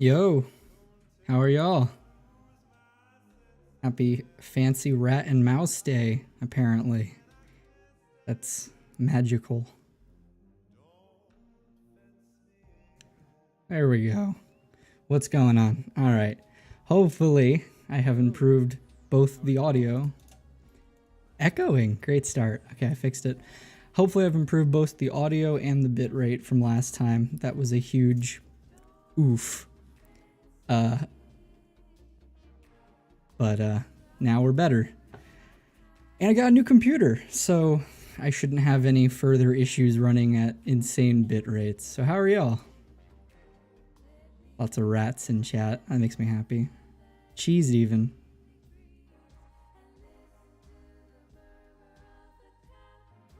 Yo, how are y'all? Happy fancy rat and mouse day, apparently. That's magical. There we go. What's going on? Alright. Hopefully, I have improved both the audio. Echoing. Great start. Okay, I fixed it. Hopefully, I've improved both the audio and the bitrate from last time. That was a huge oof. But now we're better. And I got a new computer, so I shouldn't have any further issues running at insane bit rates. So how are y'all? Lots of rats in chat. That makes me happy. Cheese even.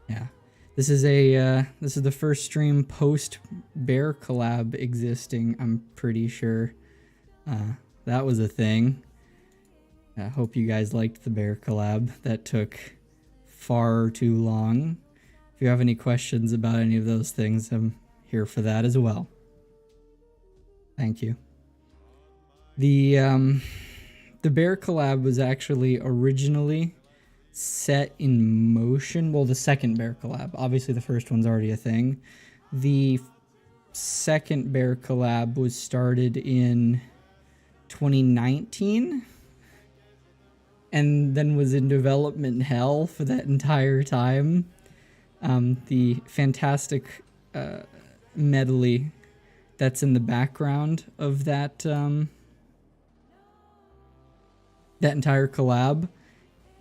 Yeah. This is the first stream post bear collab existing, I'm pretty sure. That was a thing. I hope you guys liked the bear collab. That took far too long. If you have any questions about any of those things, I'm here for that as well. Thank you. The bear collab was actually originally set in motion. Well, the second bear collab. Obviously, the first one's already a thing. The second bear collab was started in 2019. And then was in development hell for that entire time. The fantastic medley that's in the background of that that entire collab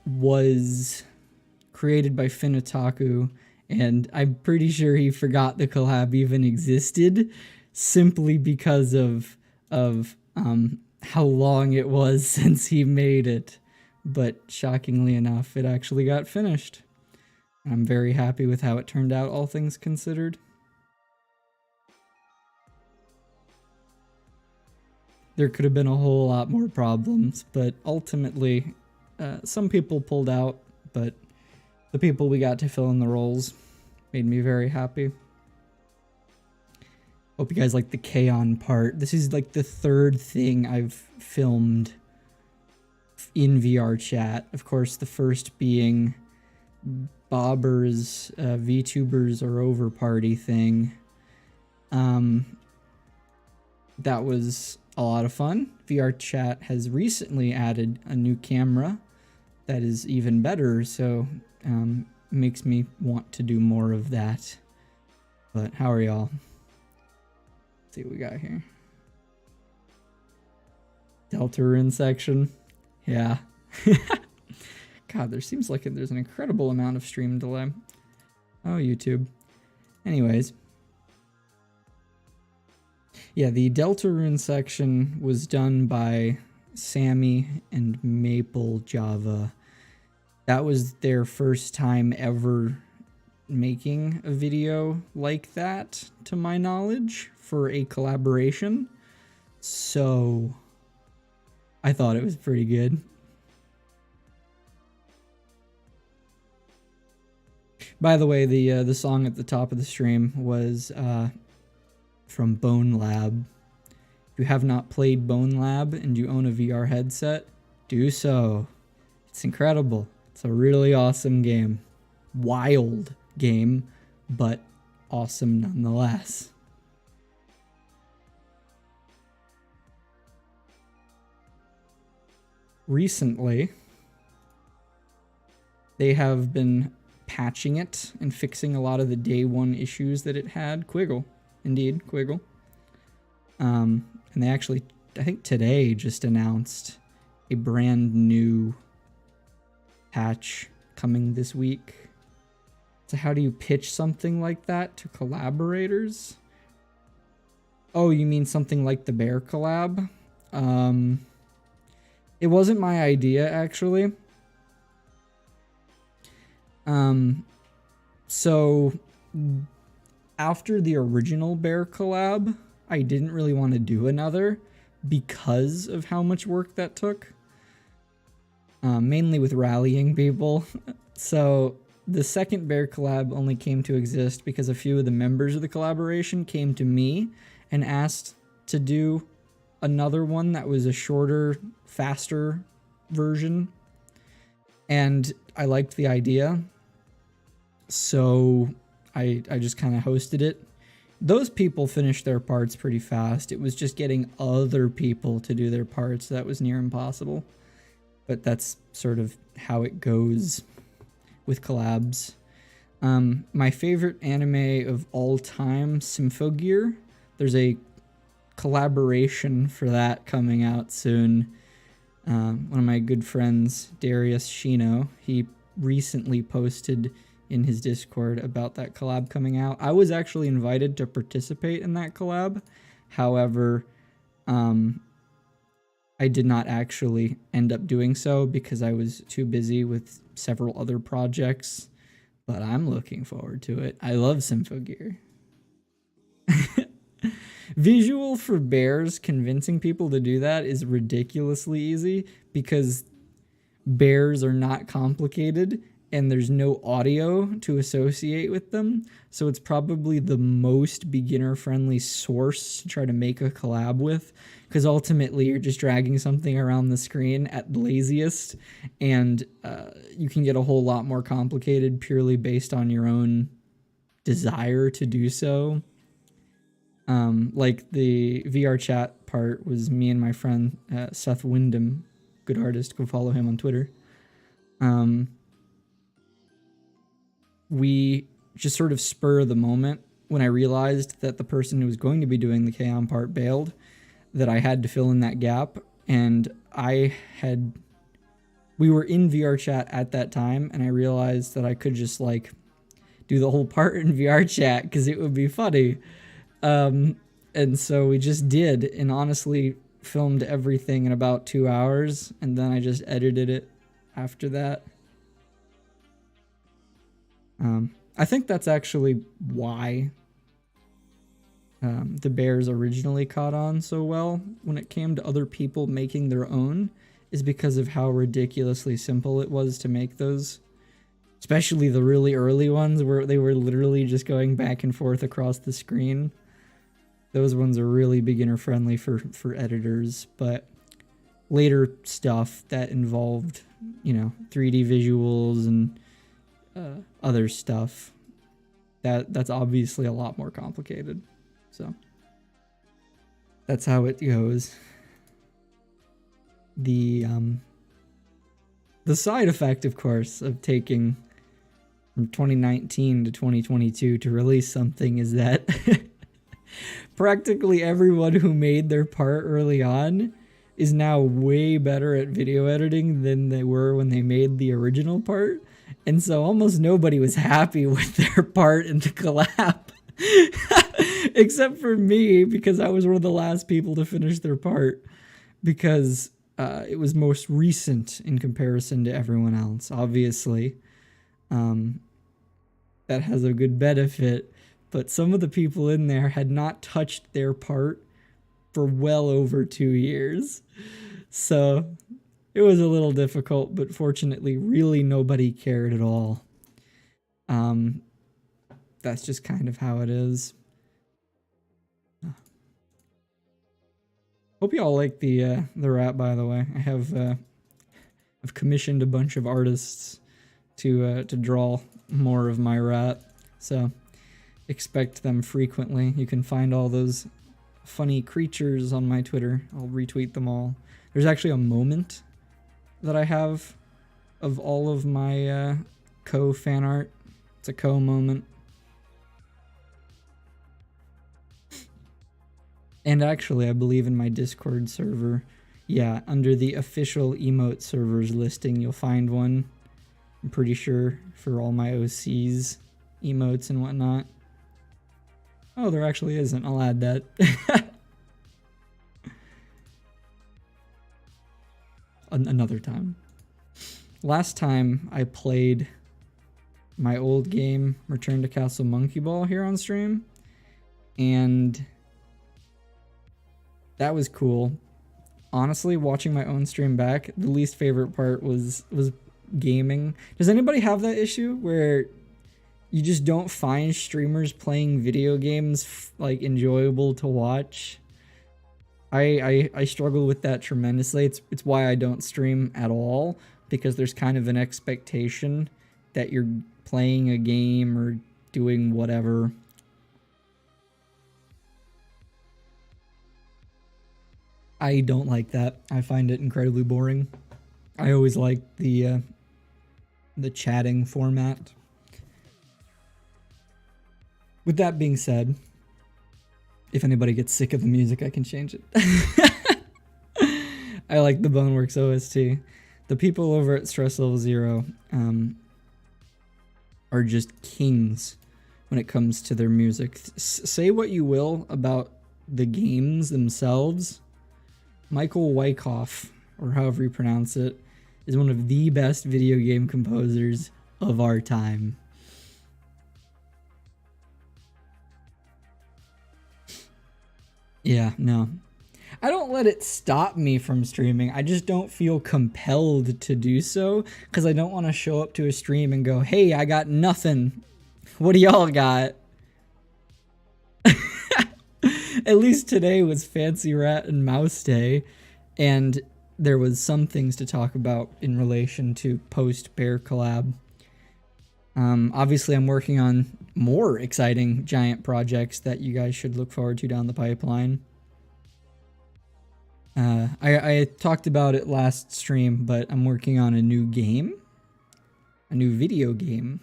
was created by Finataku, and I'm pretty sure he forgot the collab even existed simply because of how long it was since he made it. But shockingly enough, it actually got finished. I'm very happy with how it turned out, all things considered. There could have been a whole lot more problems, but ultimately, some people pulled out, but the people we got to fill in the roles made me very happy. Hope you guys like the K-On! Part. This is like the third thing I've filmed in VR chat. Of course, the first being Bobber's VTubers Are Over party thing. That was a lot of fun. VR chat has recently added a new camera that is even better, so makes me want to do more of that. But how are y'all? Let's see what we got here. Delta Rune section. Yeah. God, there seems like there's an incredible amount of stream delay. Oh, YouTube. Anyways. Yeah, the Delta Rune section was done by Sammy and Maple Java. That was their first time ever making a video like that, to my knowledge, for a collaboration. So I thought it was pretty good. By the way, the song at the top of the stream was from Bone Lab. If you have not played Bone Lab and you own a VR headset, do so. It's incredible. It's a really awesome game. Wild game, but awesome nonetheless. Recently, they have been patching it and fixing a lot of the day one issues that it had. Quiggle. Indeed, Quiggle. And they actually, I think today, just announced a brand new patch coming this week. So how do you pitch something like that to collaborators? Oh, you mean something like the Bear collab? It wasn't my idea, actually. So after the original Bear collab, I didn't really want to do another because of how much work that took. Mainly with rallying people. So the second Bear collab only came to exist because a few of the members of the collaboration came to me and asked to do another one that was a shorter, faster version, and I liked the idea, so I just kind of hosted it. Those people finished their parts pretty fast. It was just getting other people to do their parts that was near impossible. But that's sort of how it goes with collabs. My favorite anime of all time, 𝐼. There's a collaboration for that coming out soon. One of my good friends, Darius Shino, he recently posted in his Discord about that collab coming out. I was actually invited to participate in that collab. However, I did not actually end up doing so because I was too busy with several other projects, but I'm looking forward to it. I love 𝐼. Visual for bears, convincing people to do that is ridiculously easy because bears are not complicated and there's no audio to associate with them. So it's probably the most beginner-friendly source to try to make a collab with, because ultimately you're just dragging something around the screen at the laziest, and you can get a whole lot more complicated purely based on your own desire to do so. Like the VR chat part was me and my friend Seth Wyndham, good artist, go follow him on Twitter. We just sort of spur of the moment, when I realized that the person who was going to be doing the K-On part bailed, that I had to fill in that gap, and we were in VR chat at that time, and I realized that I could just like do the whole part in VR chat because it would be funny. And so we just did, and honestly filmed everything in about 2 hours, and then I just edited it after that. I think that's actually why the bears originally caught on so well when it came to other people making their own, is because of how ridiculously simple it was to make those. Especially the really early ones where they were literally just going back and forth across the screen. Those ones are really beginner friendly for editors, but later stuff that involved, you know, 3D visuals and other stuff, that's obviously a lot more complicated. So that's how it goes. The side effect, of course, of taking from 2019 to 2022 to release something is that practically everyone who made their part early on is now way better at video editing than they were when they made the original part. And so almost nobody was happy with their part in the collab. Except for me, because I was one of the last people to finish their part. Because it was most recent in comparison to everyone else. Obviously, that has a good benefit. But some of the people in there had not touched their part for well over 2 years. So it was a little difficult, but fortunately, really nobody cared at all. That's just kind of how it is. Hope you all like the rap, by the way. I've commissioned a bunch of artists to draw more of my rap, so expect them frequently. You can find all those funny creatures on my Twitter. I'll retweet them all. There's actually a moment that I have of all of my fan art. It's a moment. And actually, I believe in my Discord server, yeah, under the official emote servers listing, you'll find one. I'm pretty sure for all my OCs, emotes and whatnot. Oh, there actually isn't. I'll add that. Another time. Last time I played my old game, Return to Castle Monkey Ball, here on stream, and that was cool. Honestly, watching my own stream back, the least favorite part was gaming. Does anybody have that issue where you just don't find streamers playing video games like enjoyable to watch? I struggle with that tremendously. It's why I don't stream at all, because there's kind of an expectation that you're playing a game or doing whatever. I don't like that. I find it incredibly boring. I always like the chatting format. With that being said, if anybody gets sick of the music, I can change it. I like the Boneworks OST. The people over at Stress Level Zero are just kings when it comes to their music. Say what you will about the games themselves, 𝐼𝐞 𝐏𝐿𝐿, or however you pronounce it, is one of the best video game composers of our time. Yeah, no. I don't let it stop me from streaming. I just don't feel compelled to do so, because I don't want to show up to a stream and go, hey, I got nothing. What do y'all got? At least today was Fancy Rat and Mouse Day, and there was some things to talk about in relation to post-Bear collab. Obviously, I'm working on more exciting giant projects that you guys should look forward to down the pipeline. I talked about it last stream, but I'm working on a new game, a new video game.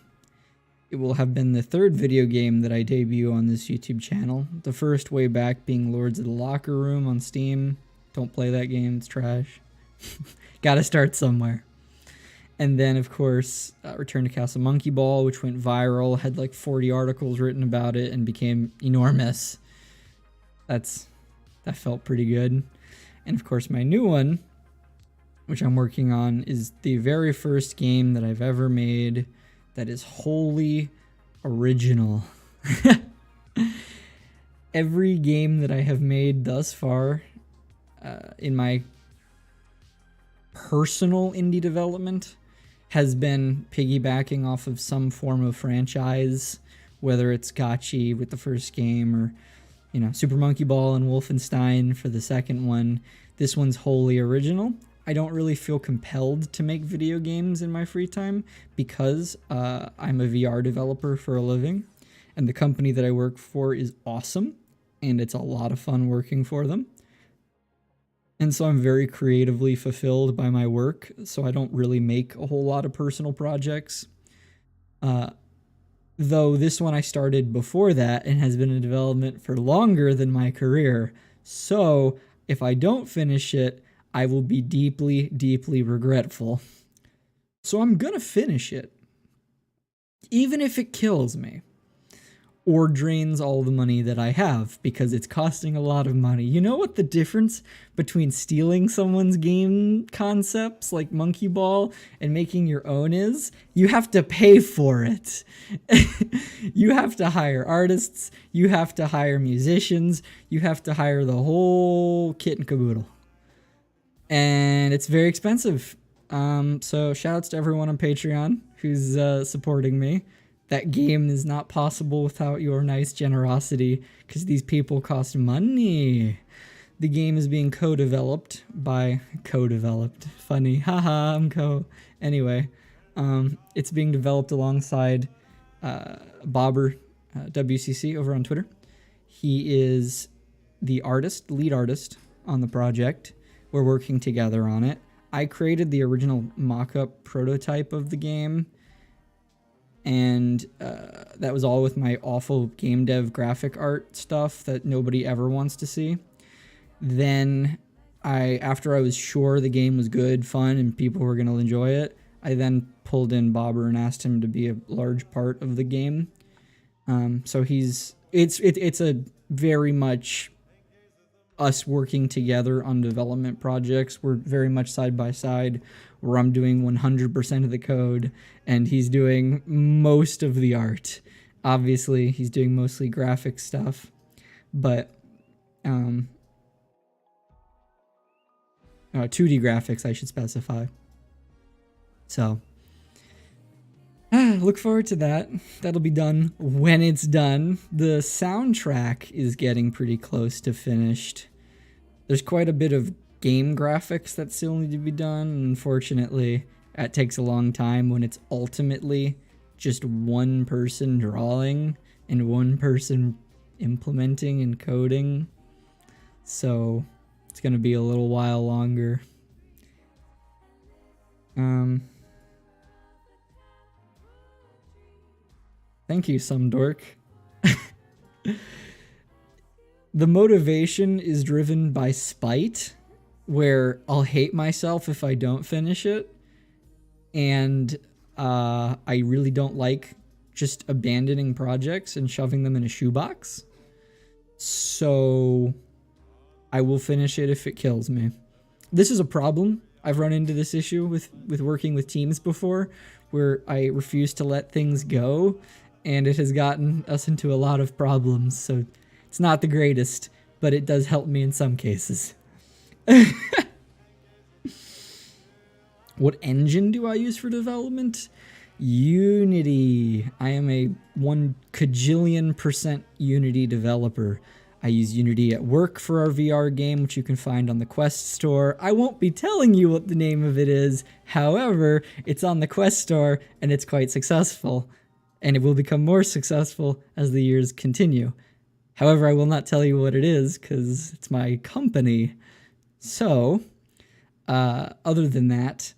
It will have been the third video game that I debut on this YouTube channel. The first way back being Lords of the Locker Room on Steam. Don't play that game, it's trash. Gotta start somewhere. And then, of course, Return to Castle Monkey Ball, which went viral, had like 40 articles written about it, and became enormous. That felt pretty good. And of course, my new one, which I'm working on, is the very first game that I've ever made that is wholly original. Every game that I have made thus far in my personal indie development has been piggybacking off of some form of franchise, whether it's Gotchi with the first game or, you know, Super Monkey Ball and Wolfenstein for the second one. This one's wholly original. I don't really feel compelled to make video games in my free time because I'm a VR developer for a living, and the company that I work for is awesome, and it's a lot of fun working for them. And so I'm very creatively fulfilled by my work, so I don't really make a whole lot of personal projects. Though this one I started before that and has been in development for longer than my career. So if I don't finish it, I will be deeply, deeply regretful. So I'm gonna finish it, even if it kills me or drains all the money that I have, because it's costing a lot of money. You know what the difference between stealing someone's game concepts like Monkey Ball and making your own is? You have to pay for it. You have to hire artists, you have to hire musicians, you have to hire the whole kit and caboodle. And it's very expensive. So shoutouts to everyone on Patreon who's supporting me. That game is not possible without your nice generosity, because these people cost money. The game is being co-developed by... Co-developed. Funny. Haha, I'm co... Anyway, it's being developed alongside Bobber WCC over on Twitter. He is the artist, lead artist on the project. We're working together on it. I created the original mock-up prototype of the game, and that was all with my awful game dev graphic art stuff that nobody ever wants to see. Then after I was sure the game was good, fun, and people were going to enjoy it, I then pulled in Bobber and asked him to be a large part of the game. So it's a very much us working together on development projects. We're very much side by side, where I'm doing 100% of the code and he's doing most of the art. Obviously, he's doing mostly graphic stuff, but 2D graphics, I should specify. So look forward to that. That'll be done when it's done. The soundtrack is getting pretty close to finished. There's quite a bit of game graphics that still need to be done. Unfortunately, that takes a long time when it's ultimately just one person drawing and one person implementing and coding. So it's going to be a little while longer. Thank you, some dork. The motivation is driven by spite, where I'll hate myself if I don't finish it. And I really don't like just abandoning projects and shoving them in a shoebox. So I will finish it if it kills me. This is a problem. I've run into this issue with working with teams before, where I refuse to let things go, and it has gotten us into a lot of problems. So it's not the greatest, but it does help me in some cases. What engine do I use for development? Unity. I am a 1 kajillion% Unity developer. I use Unity at work for our VR game, which you can find on the Quest store. I won't be telling you what the name of it is. However, it's on the Quest store and it's quite successful. And it will become more successful as the years continue. However, I will not tell you what it is because it's my company. So, other than that,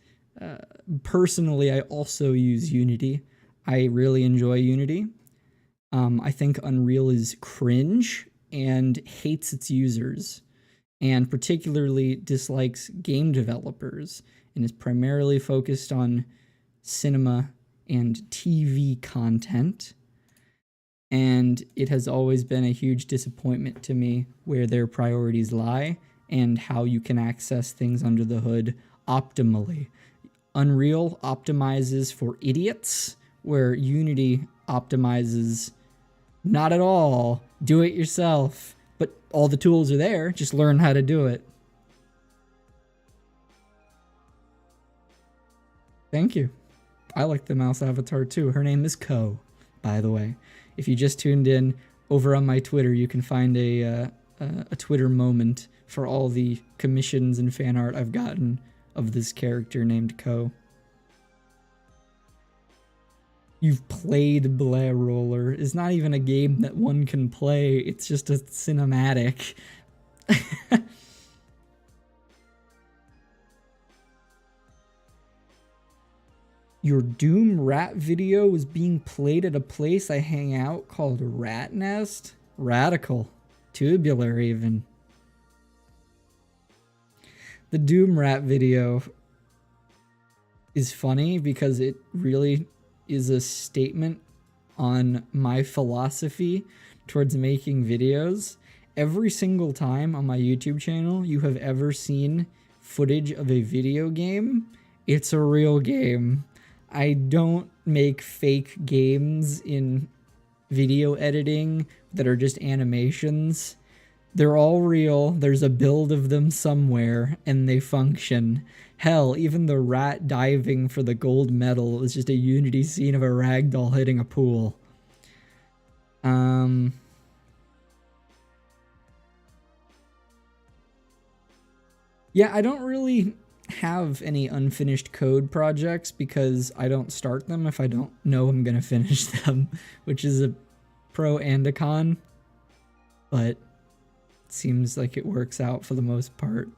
personally, I also use Unity. I really enjoy Unity. I think Unreal is cringe and hates its users, and particularly dislikes game developers, and is primarily focused on cinema and TV content. And it has always been a huge disappointment to me where their priorities lie and how you can access things under the hood optimally. Unreal optimizes for idiots, where Unity optimizes not at all. Do it yourself. But all the tools are there. Just learn how to do it. Thank you. I like the mouse avatar too. Her name is Ko, by the way. If you just tuned in, over on my Twitter, you can find a Twitter moment for all the commissions and fan art I've gotten of this character named Ko. You've played Blair Roller. It's not even a game that one can play. It's just a cinematic. Your Doom Rat video was being played at a place I hang out called Rat Nest? Radical. Tubular, even. The Doom Rat video is funny because it really is a statement on my philosophy towards making videos. Every single time on my YouTube channel you have ever seen footage of a video game, it's a real game. I don't make fake games in video editing that are just animations. They're all real. There's a build of them somewhere, and they function. Hell, even the rat diving for the gold medal is just a Unity scene of a ragdoll hitting a pool. Yeah, I don't really have any unfinished code projects because I don't start them if I don't know I'm gonna finish them, which is a pro and a con, but it seems like it works out for the most part.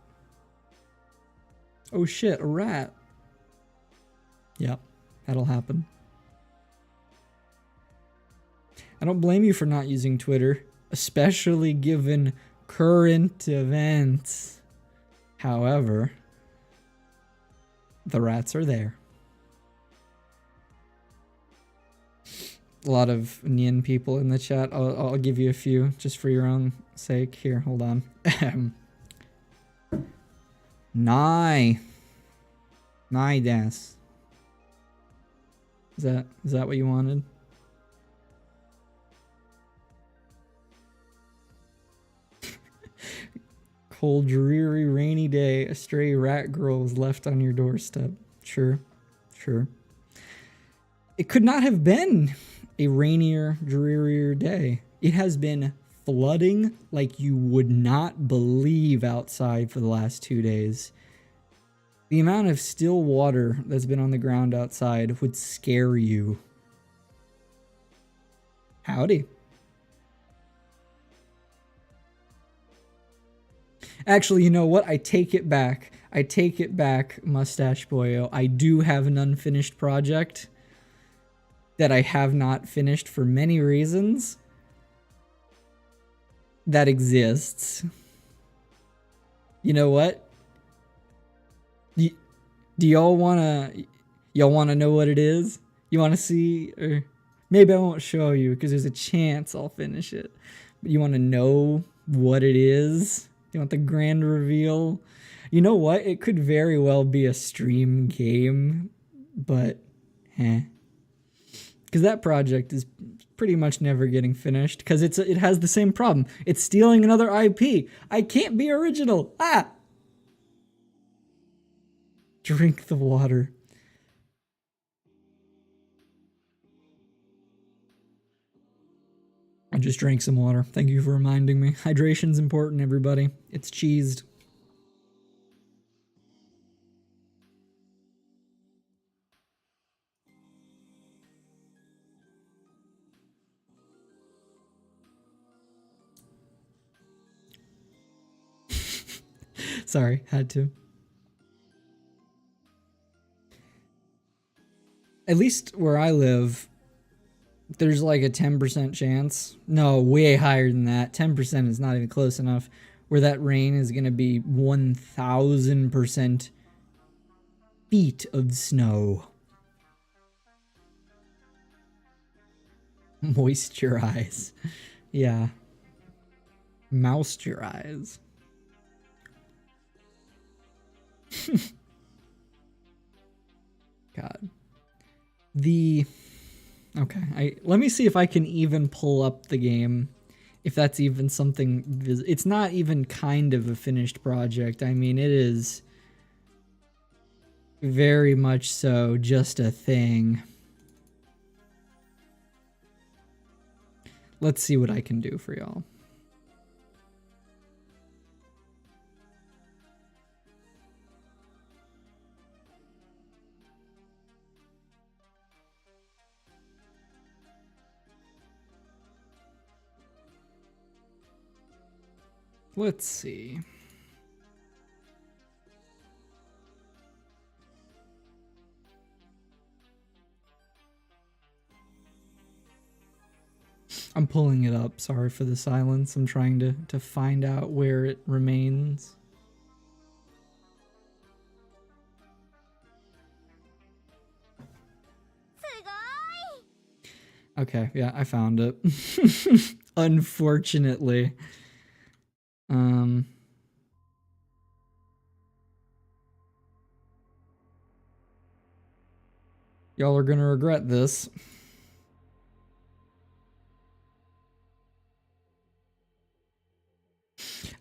Oh shit, a rat. Yep, that'll happen. I don't blame you for not using Twitter, especially given current events. However, the rats are there. A lot of Nyan people in the chat. I'll give you a few just for your own sake. Here, hold on. Nai des. Is that what you wanted? Cold, dreary, rainy day. A stray rat girl was left on your doorstep. Sure, sure. It could not have been a rainier, drearier day. It has been flooding like you would not believe outside for the last 2 days. The amount of still water that's been on the ground outside would scare you. Howdy. Actually, you know what? I take it back. I take it back, Mustache Boyo. I do have an unfinished project that I have not finished for many reasons. That exists. You know what? Do y'all wanna know what it is? You wanna see? Or maybe I won't show you because there's a chance I'll finish it. But you wanna know what it is? You want the grand reveal? You know what? It could very well be a stream game, but because that project is pretty much never getting finished because it has the same problem. It's stealing another IP. I can't be original. Ah! Drink the water. I just drank some water. Thank you for reminding me. Hydration's important, everybody. It's cheesed. Sorry, had to. At least where I live, there's like a 10% chance. No, way higher than that. 10% is not even close enough. Where that rain is going to be 1,000% feet of snow. Moisturize. Yeah. Moisturize. God. Okay, let me see if I can even pull up the game. If that's even something... It's not even kind of a finished project. I mean, it is very much so just a thing. Let's see what I can do for y'all. Let's see. I'm pulling it up. Sorry for the silence. I'm trying to find out where it remains. Okay, yeah, I found it. Unfortunately. Y'all are gonna regret this.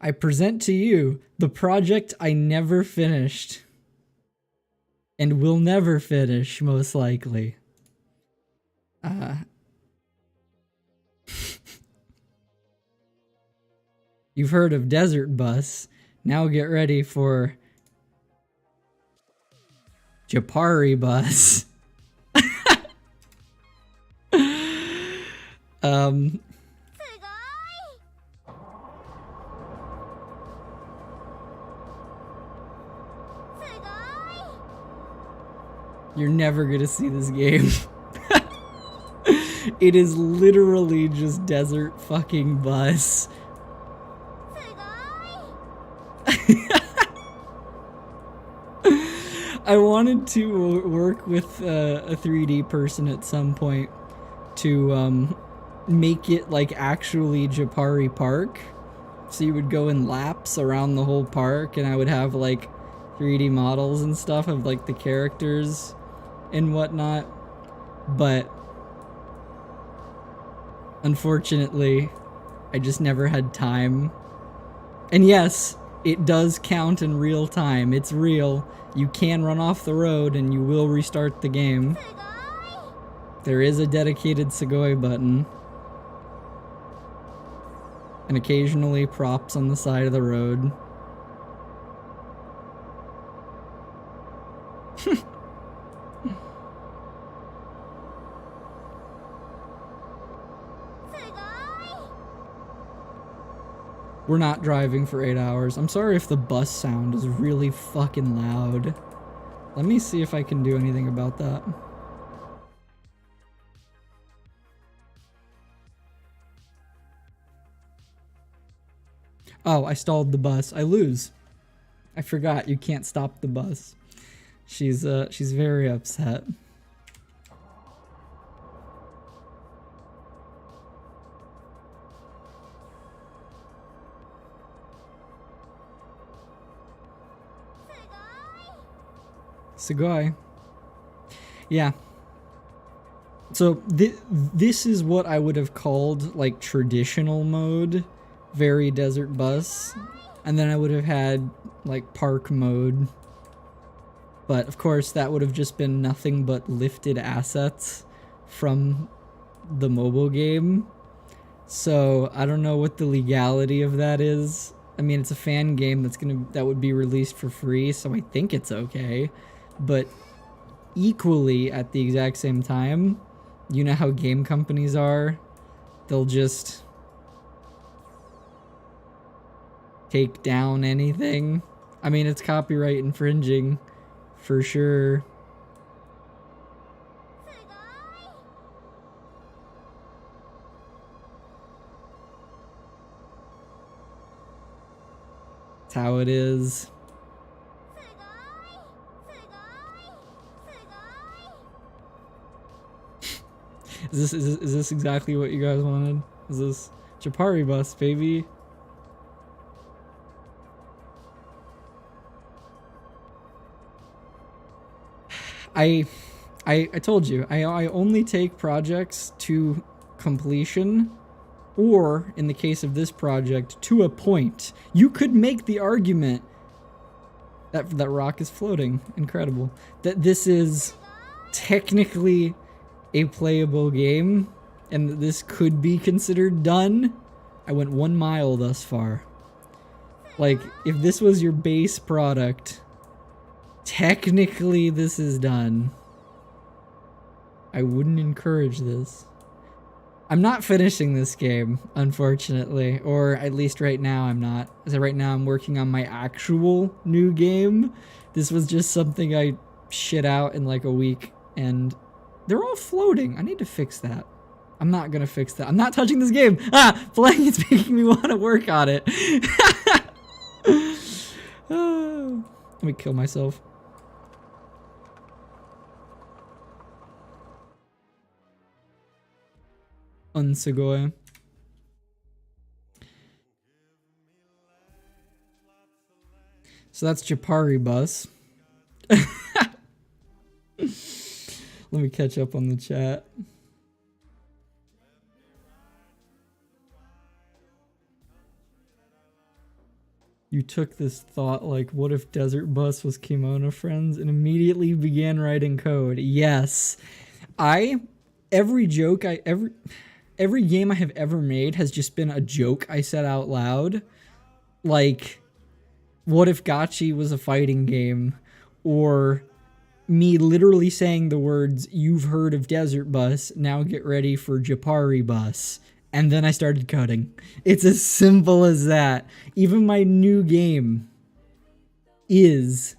I present to you the project I never finished. And will never finish, most likely. You've heard of Desert Bus. Now get ready for Japari Bus. You're never gonna see this game. It is literally just Desert fucking Bus. I wanted to work with a 3D person at some point to make it like actually Japari Park. So you would go in laps around the whole park and I would have like 3D models and stuff of like the characters and whatnot. But unfortunately, I just never had time. And yes, it does count in real time. It's real. You can run off the road and you will restart the game. There is a dedicated Sugoi button. and occasionally props on the side of the road. We're not driving for 8 hours. I'm sorry if the bus sound is really fucking loud. Let me see if I can do anything about that. Oh, I stalled the bus. I lose. I forgot you can't stop the bus. She's very upset. Sugoi. Yeah. So this is what I would have called like traditional mode, very desert bus, and then I would have had like park mode. But of course that would have just been nothing but lifted assets from the mobile game. So I don't know what the legality of that is. I mean, it's a fan game that would be released for free, so I think it's okay. But equally at the exact same time, you know how game companies are? They'll just take down anything. I mean, it's copyright infringing for sure. That's how it is. Is this exactly what you guys wanted? Is this Chapari bus, baby? I told you, I only take projects to completion, or in the case of this project, to a point. You could make the argument that rock is floating. Incredible. That this is technically a playable game, and that this could be considered done. I went 1 mile thus far. Like, if this was your base product, technically this is done. I wouldn't encourage this. I'm not finishing this game, unfortunately, or at least right now I'm not. So right now I'm working on my actual new game. This was just something I shit out in like a week, and they're all floating. I need to fix that. I'm not gonna fix that. I'm not touching this game. Playing it's making me want to work on it. Let me kill myself. Unsugoi. So that's Chapari bus. Let me catch up on the chat. You took this thought like, what if Desert Bus was Kimono Friends, and immediately began writing code. Yes. Every game I have ever made has just been a joke I said out loud. Like, what if Gachi was a fighting game? Or me literally saying the words, you've heard of Desert Bus, now get ready for Chapari Bus. And then I started coding. It's as simple as that. Even my new game is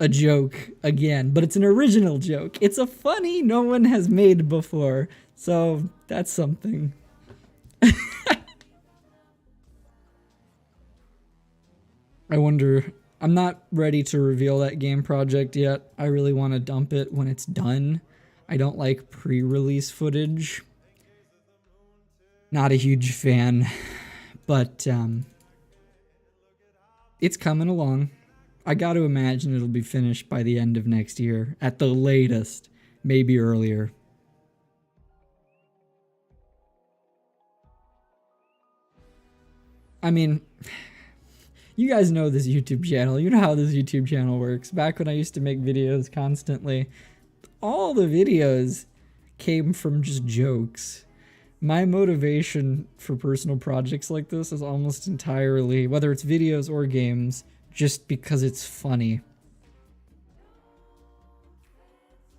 a joke again, but it's an original joke. It's a funny no one has made before. So that's something. I wonder, I'm not ready to reveal that game project yet. I really want to dump it when it's done. I don't like pre-release footage. Not a huge fan, but it's coming along. I got to imagine it'll be finished by the end of next year, at the latest, maybe earlier. I mean, you guys know this YouTube channel. You know how this YouTube channel works. Back when I used to make videos constantly, all the videos came from just jokes. My motivation for personal projects like this is almost entirely, whether it's videos or games, just because it's funny.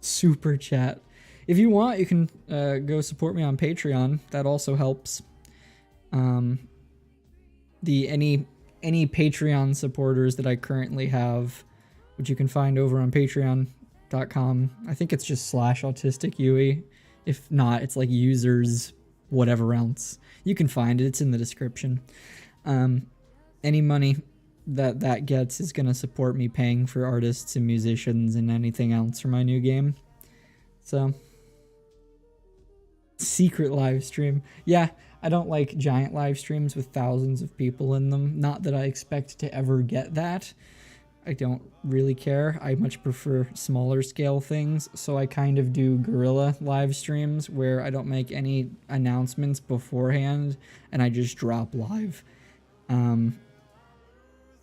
Super chat. If you want, you can go support me on Patreon. That also helps. Any Patreon supporters that I currently have, which you can find over on patreon.com. I think it's just /AutisticUI. If not, it's like users, whatever else. You can find it. It's in the description. Any money that gets is going to support me paying for artists and musicians and anything else for my new game. So, secret live stream. Yeah, I don't like giant live streams with thousands of people in them. Not that I expect to ever get that. I don't really care. I much prefer smaller scale things. So I kind of do guerrilla live streams where I don't make any announcements beforehand and I just drop live.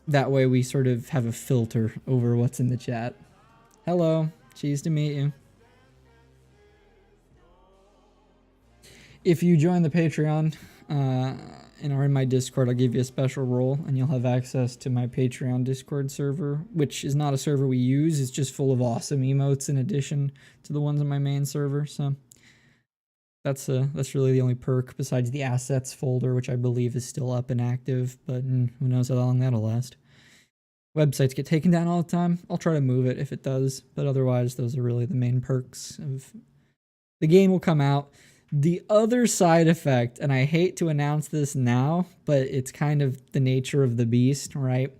That way we sort of have a filter over what's in the chat. Hello, cheese to meet you. If you join the Patreon and are in my Discord, I'll give you a special role and you'll have access to my Patreon Discord server, which is not a server we use. It's just full of awesome emotes in addition to the ones on my main server. So that's really the only perk besides the assets folder, which I believe is still up and active, but who knows how long that'll last. Websites get taken down all the time. I'll try to move it if it does, but otherwise those are really the main perks of the game. Will come out. The other side effect, and I hate to announce this now, but it's kind of the nature of the beast, right?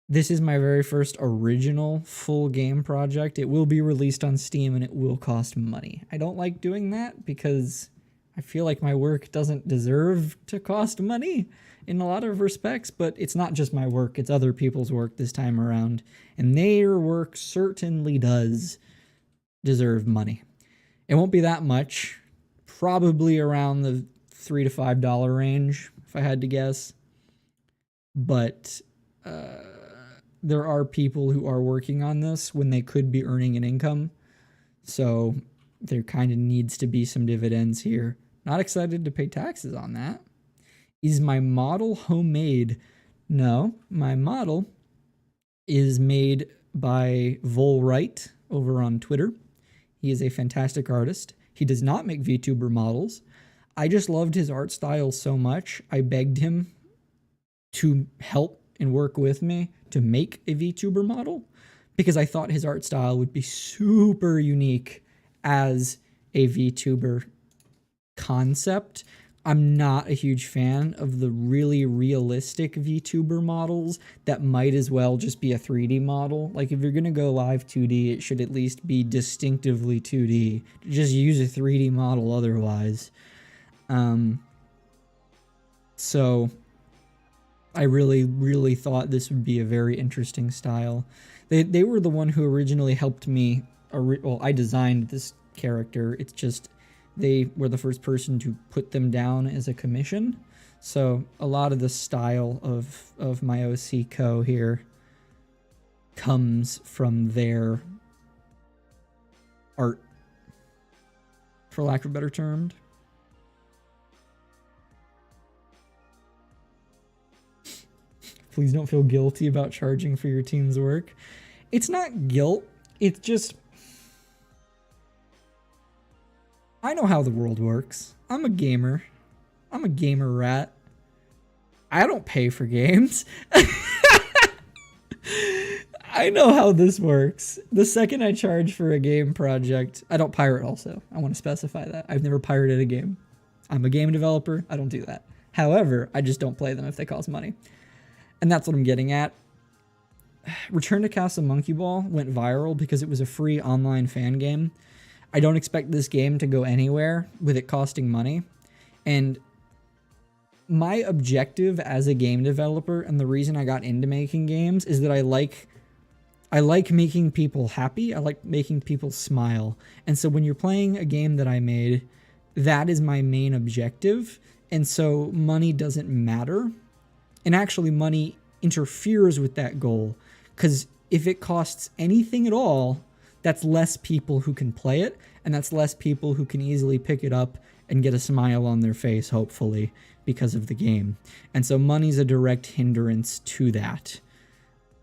This is my very first original full game project. It will be released on Steam and it will cost money. I don't like doing that because I feel like my work doesn't deserve to cost money in a lot of respects, but it's not just my work, it's other people's work this time around, and their work certainly does deserve money. It won't be that much. Probably around the $3 to $5 range, if I had to guess. But there are people who are working on this when they could be earning an income. So there kind of needs to be some dividends here. Not excited to pay taxes on that. Is my model homemade? No, my model is made by Volwright over on Twitter. He is a fantastic artist. He does not make VTuber models. I just loved his art style so much, I begged him to help and work with me to make a VTuber model because I thought his art style would be super unique as a VTuber concept. I'm not a huge fan of the really realistic VTuber models that might as well just be a 3D model. Like if you're going to go live 2D, it should at least be distinctively 2D. Just use a 3D model otherwise. So I really thought this would be a very interesting style. They were the one who originally helped me. Well, I designed this character. It's just they were the first person to put them down as a commission. So a lot of the style of my OC Co here comes from their art, for lack of a better term. Please don't feel guilty about charging for your team's work. It's not guilt. It's just, I know how the world works. I'm a gamer. I'm a gamer rat. I don't pay for games. I know how this works. The second I charge for a game project, I don't pirate also. I want to specify that. I've never pirated a game. I'm a game developer. I don't do that. However, I just don't play them if they cost money. And that's what I'm getting at. Return to Castle Monkey Ball went viral because it was a free online fan game. I don't expect this game to go anywhere with it costing money. And my objective as a game developer and the reason I got into making games is that I like making people happy. I like making people smile. And so when you're playing a game that I made, that is my main objective. And so money doesn't matter. And actually money interferes with that goal. Because if it costs anything at all, that's less people who can play it, and that's less people who can easily pick it up and get a smile on their face, hopefully, because of the game. And so money's a direct hindrance to that.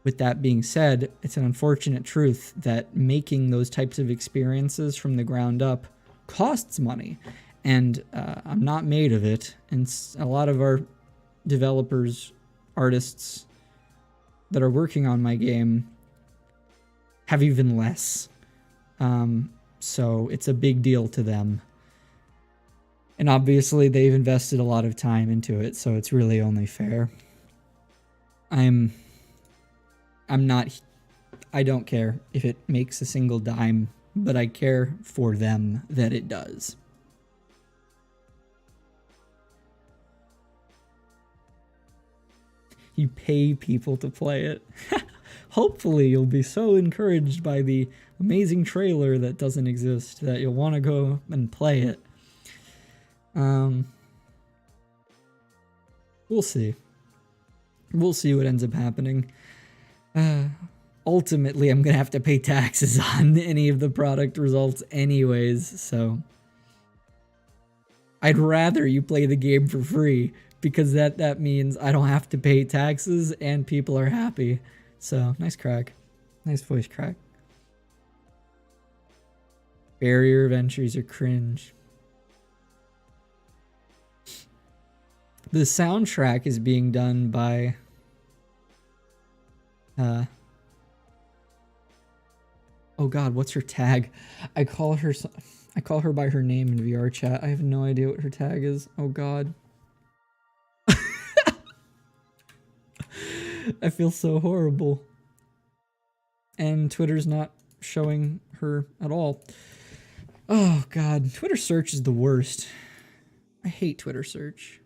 With that being said, it's an unfortunate truth that making those types of experiences from the ground up costs money. And I'm not made of it. And a lot of our developers, artists that are working on my game have even less. So it's a big deal to them. And obviously they've invested a lot of time into it, so it's really only fair. I don't care if it makes a single dime, but I care for them that it does. You pay people to play it. Hopefully you'll be so encouraged by the amazing trailer that doesn't exist that you'll want to go and play it. We'll see. We'll see what ends up happening. Ultimately, I'm gonna have to pay taxes on any of the product results anyways, so I'd rather you play the game for free, because that means I don't have to pay taxes and people are happy. So, nice crack. Nice voice crack. Barrier of entries are cringe. The soundtrack is being done by oh god, what's her tag? I call her by her name in VR chat. I have no idea what her tag is. Oh god. I feel so horrible. And Twitter's not showing her at all. Oh god, Twitter search is the worst. I hate Twitter search.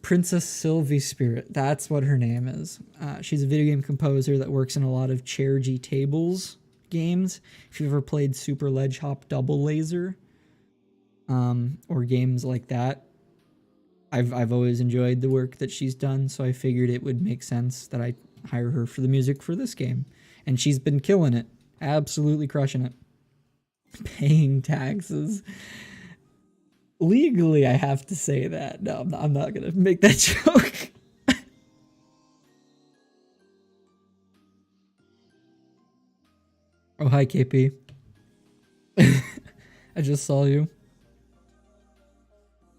Princess Sylvie Spirit, that's what her name is. She's a video game composer that works in a lot of 𝐅𝐥𝐥𝐿 Tables games. If you've ever played Super Ledge Hop Double Laser, or games like that, I've always enjoyed the work that she's done, so I figured it would make sense that I hire her for the music for this game. And she's been killing it. Absolutely crushing it. Paying taxes. Legally, I have to say that. No, I'm not going to make that joke. Oh, hi, KP. I just saw you.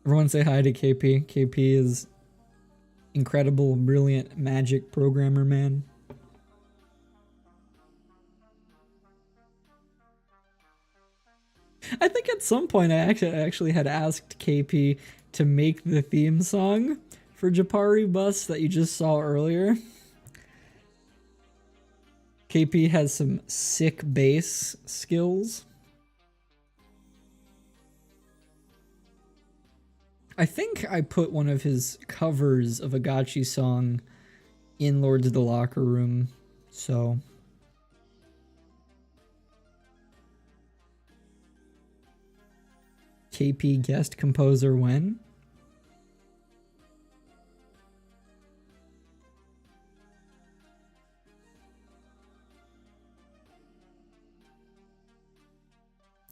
Everyone say hi to KP. KP is incredible, brilliant, magic programmer man. I think at some point I actually had asked KP to make the theme song for Japari Bus that you just saw earlier. KP has some sick bass skills. I think I put one of his covers of a Gachi song in Lords of the Locker Room, so... KP guest composer when?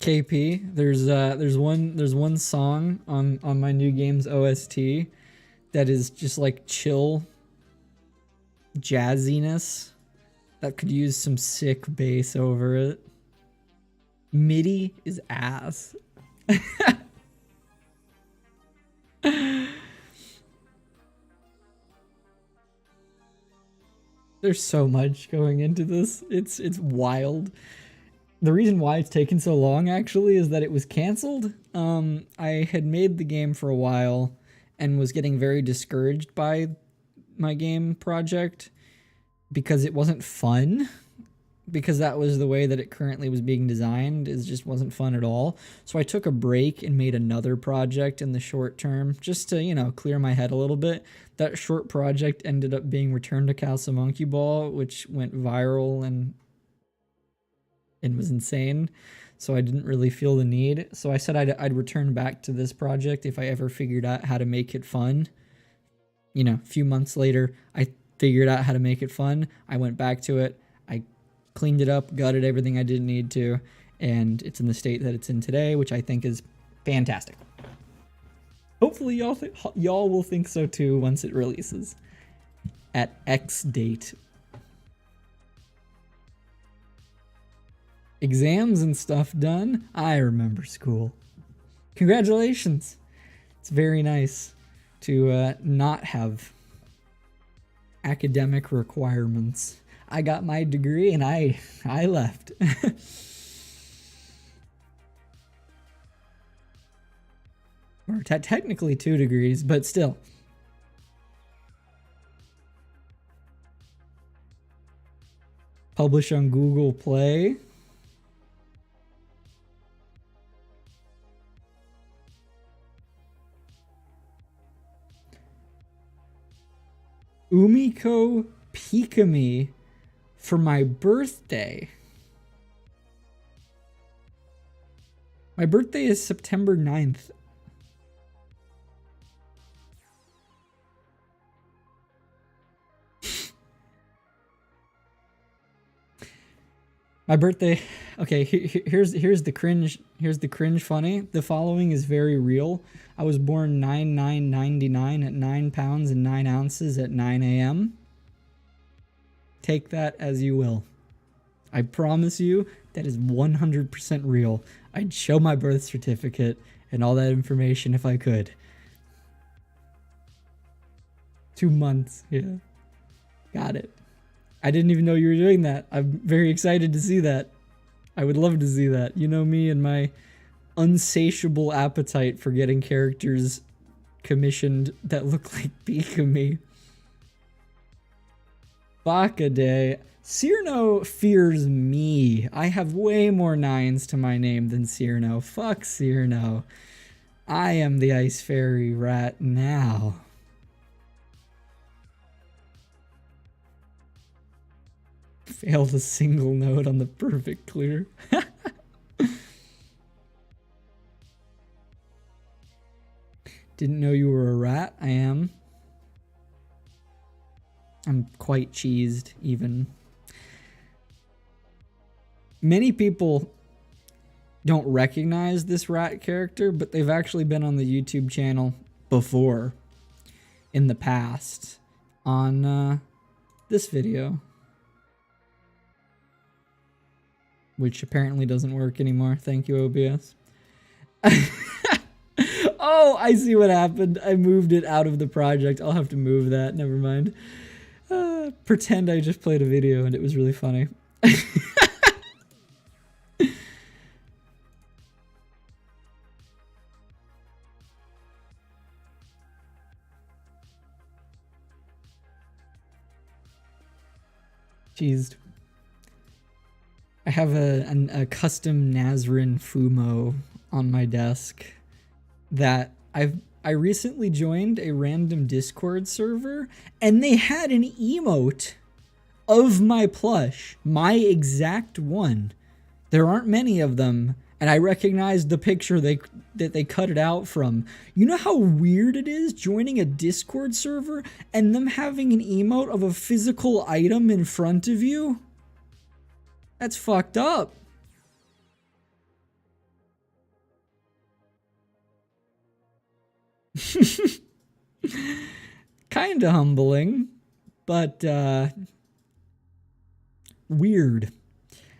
KP, there's one song on my new game's OST that is just like chill jazziness that could use some sick bass over it. MIDI is ass. There's so much going into this. It's wild. The reason why it's taken so long actually is that it was canceled. I had made the game for a while and was getting very discouraged by my game project because it wasn't fun. Because that was the way that it currently was being designed, it just wasn't fun at all. So I took a break and made another project in the short term, just to, you know, clear my head a little bit. That short project ended up being Return to Castle Monkey Ball, which went viral and was insane. So I didn't really feel the need. So I said I'd return back to this project if I ever figured out how to make it fun. You know, a few months later, I figured out how to make it fun. I went back to it. I cleaned it up, gutted everything I didn't need to, and it's in the state that it's in today, which I think is fantastic. Hopefully y'all will think so too once it releases at X date. Exams and stuff done. I remember school. Congratulations. It's very nice to not have academic requirements. I got my degree and I left. Or technically 2 degrees, but still. Publish on Google Play. 𝐷𝐿 𝐏𝐥𝐚𝐜 for my birthday. My birthday is September 9th. My birthday. Okay, here's the cringe. Here's the cringe funny. The following is very real. I was born 9/9/99 at 9 pounds and 9 ounces at 9 a.m. Take that as you will. I promise you that is 100% real. I'd show my birth certificate and all that information if I could. 2 months, yeah. Got it. I didn't even know you were doing that. I'm very excited to see that. I would love to see that. You know me and my unsatiable appetite for getting characters commissioned that look like 𝐏𝐿. Bakaday. Cyrno fears me. I have way more 9s to my name than Cyrno. Fuck Cyrno. I am the Ice Fairy rat now. Failed a single note on the perfect clear. Didn't know you were a rat. I am. I'm quite cheesed, even. Many people don't recognize this rat character, but they've actually been on the YouTube channel before, in the past, on this video. Which apparently doesn't work anymore. Thank you, OBS. Oh, I see what happened. I moved it out of the project. I'll have to move that. Never mind. Pretend I just played a video and it was really funny. Cheesed. I have a custom Nazrin Fumo on my desk that I recently joined a random Discord server and they had an emote of my plush, my exact one. There aren't many of them, and I recognized the picture that they cut it out from. You know how weird it is joining a Discord server and them having an emote of a physical item in front of you? That's fucked up. Kinda humbling, but weird.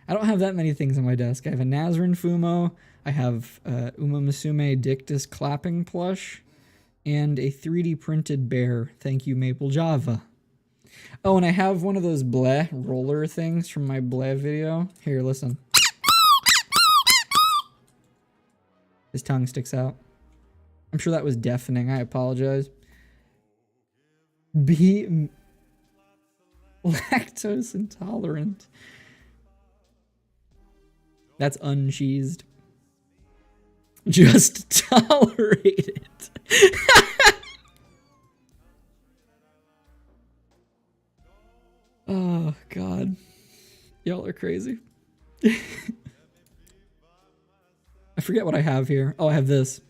I don't have that many things on my desk. I have a Nazrin Fumo, I have Uma Musume Dictus clapping plush, and a 3D printed bear. Thank you, Maple Java. Oh, and I have one of those bleh roller things from my bleh video. Here, listen. His tongue sticks out. I'm sure that was deafening. I apologize. Be lactose intolerant. That's uncheesed. Just tolerate it. Oh, God. Y'all are crazy. I forget what I have here. Oh, I have this.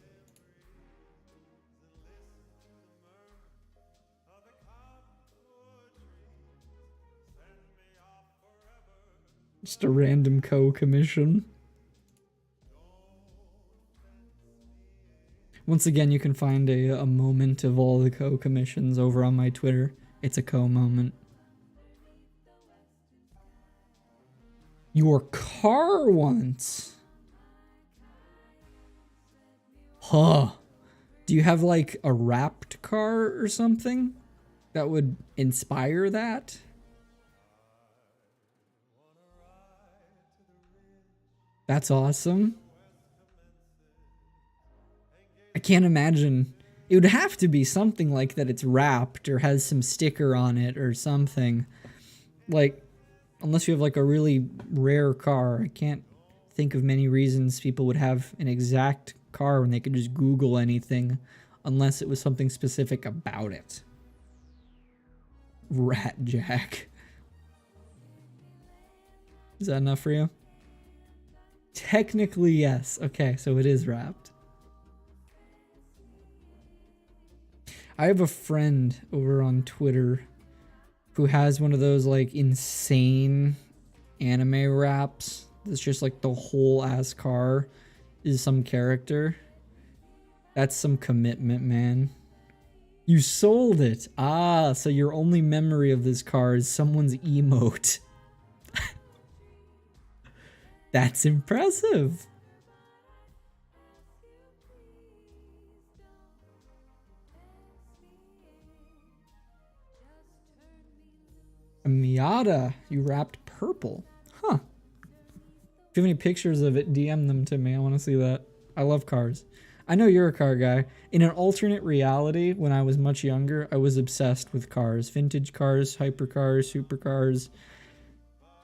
Just a random commission. Once again, you can find a moment of all the co-commissions over on my Twitter. It's a co-moment. Your car once. Huh. Do you have like a wrapped car or something that would inspire that? That's awesome. I can't imagine. It would have to be something like that it's wrapped or has some sticker on it or something. Like, unless you have like a really rare car, I can't think of many reasons people would have an exact car when they could just Google anything unless it was something specific about it. Rat Jack. Is that enough for you? Technically, yes. Okay, so it is wrapped. I have a friend over on Twitter who has one of those like insane anime wraps. It's just like the whole ass car is some character. That's some commitment, man. You sold it. Ah, so your only memory of this car is someone's emote. That's impressive. A Miata, you wrapped purple. Huh. If you have any pictures of it, DM them to me. I want to see that. I love cars. I know you're a car guy. In an alternate reality, when I was much younger, I was obsessed with cars. Vintage cars, hypercars, supercars.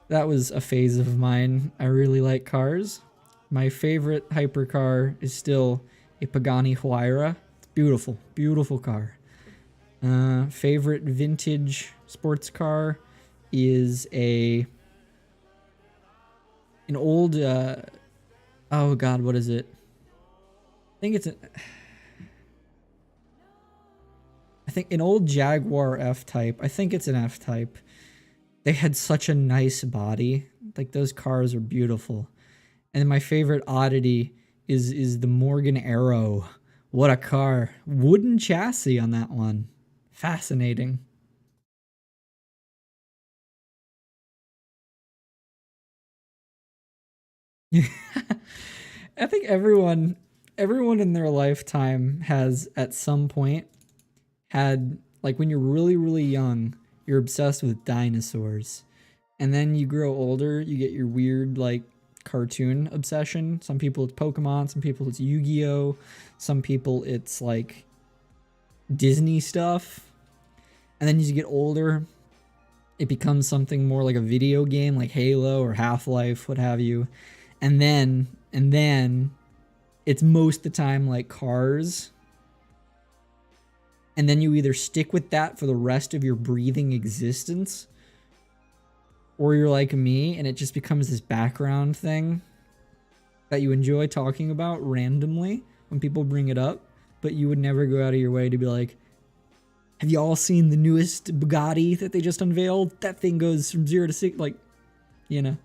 That was a phase of mine. I really like cars. My favorite hypercar is still a Pagani Huayra. It's beautiful, beautiful car. Favorite vintage sports car is an old oh god, what is it? I think it's an old Jaguar F-Type. I think it's an F-Type. They had such a nice body. Like, those cars are beautiful. And my favorite oddity is the Morgan Arrow. What a car. Wooden chassis on that one. Fascinating. I think everyone in their lifetime has at some point had, like, when you're really young, you're obsessed with dinosaurs. And then you grow older, you get your weird, like, cartoon obsession. Some people it's Pokemon, some people it's Yu-Gi-Oh, some people it's like Disney stuff. And then as you get older, it becomes something more like a video game, like Halo or Half-Life, what have you. And then it's most of the time like cars. And then you either stick with that for the rest of your breathing existence, or you're like me and it just becomes this background thing that you enjoy talking about randomly when people bring it up, but you would never go out of your way to be like, have you all seen the newest Bugatti that they just unveiled? That thing goes from 0 to 6, like, you know.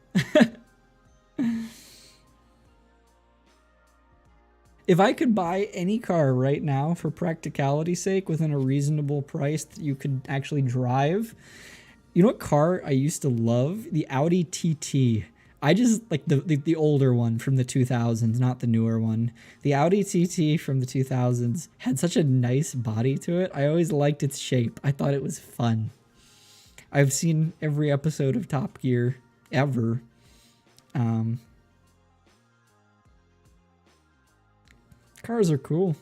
If I could buy any car right now for practicality's sake within a reasonable price that you could actually drive, you know what car I used to love? The Audi TT. I just like the older one from the 2000s, not the newer one. The Audi TT from the 2000s had such a nice body to it. I always liked its shape. I thought it was fun. I've seen every episode of Top Gear ever. Cars are cool.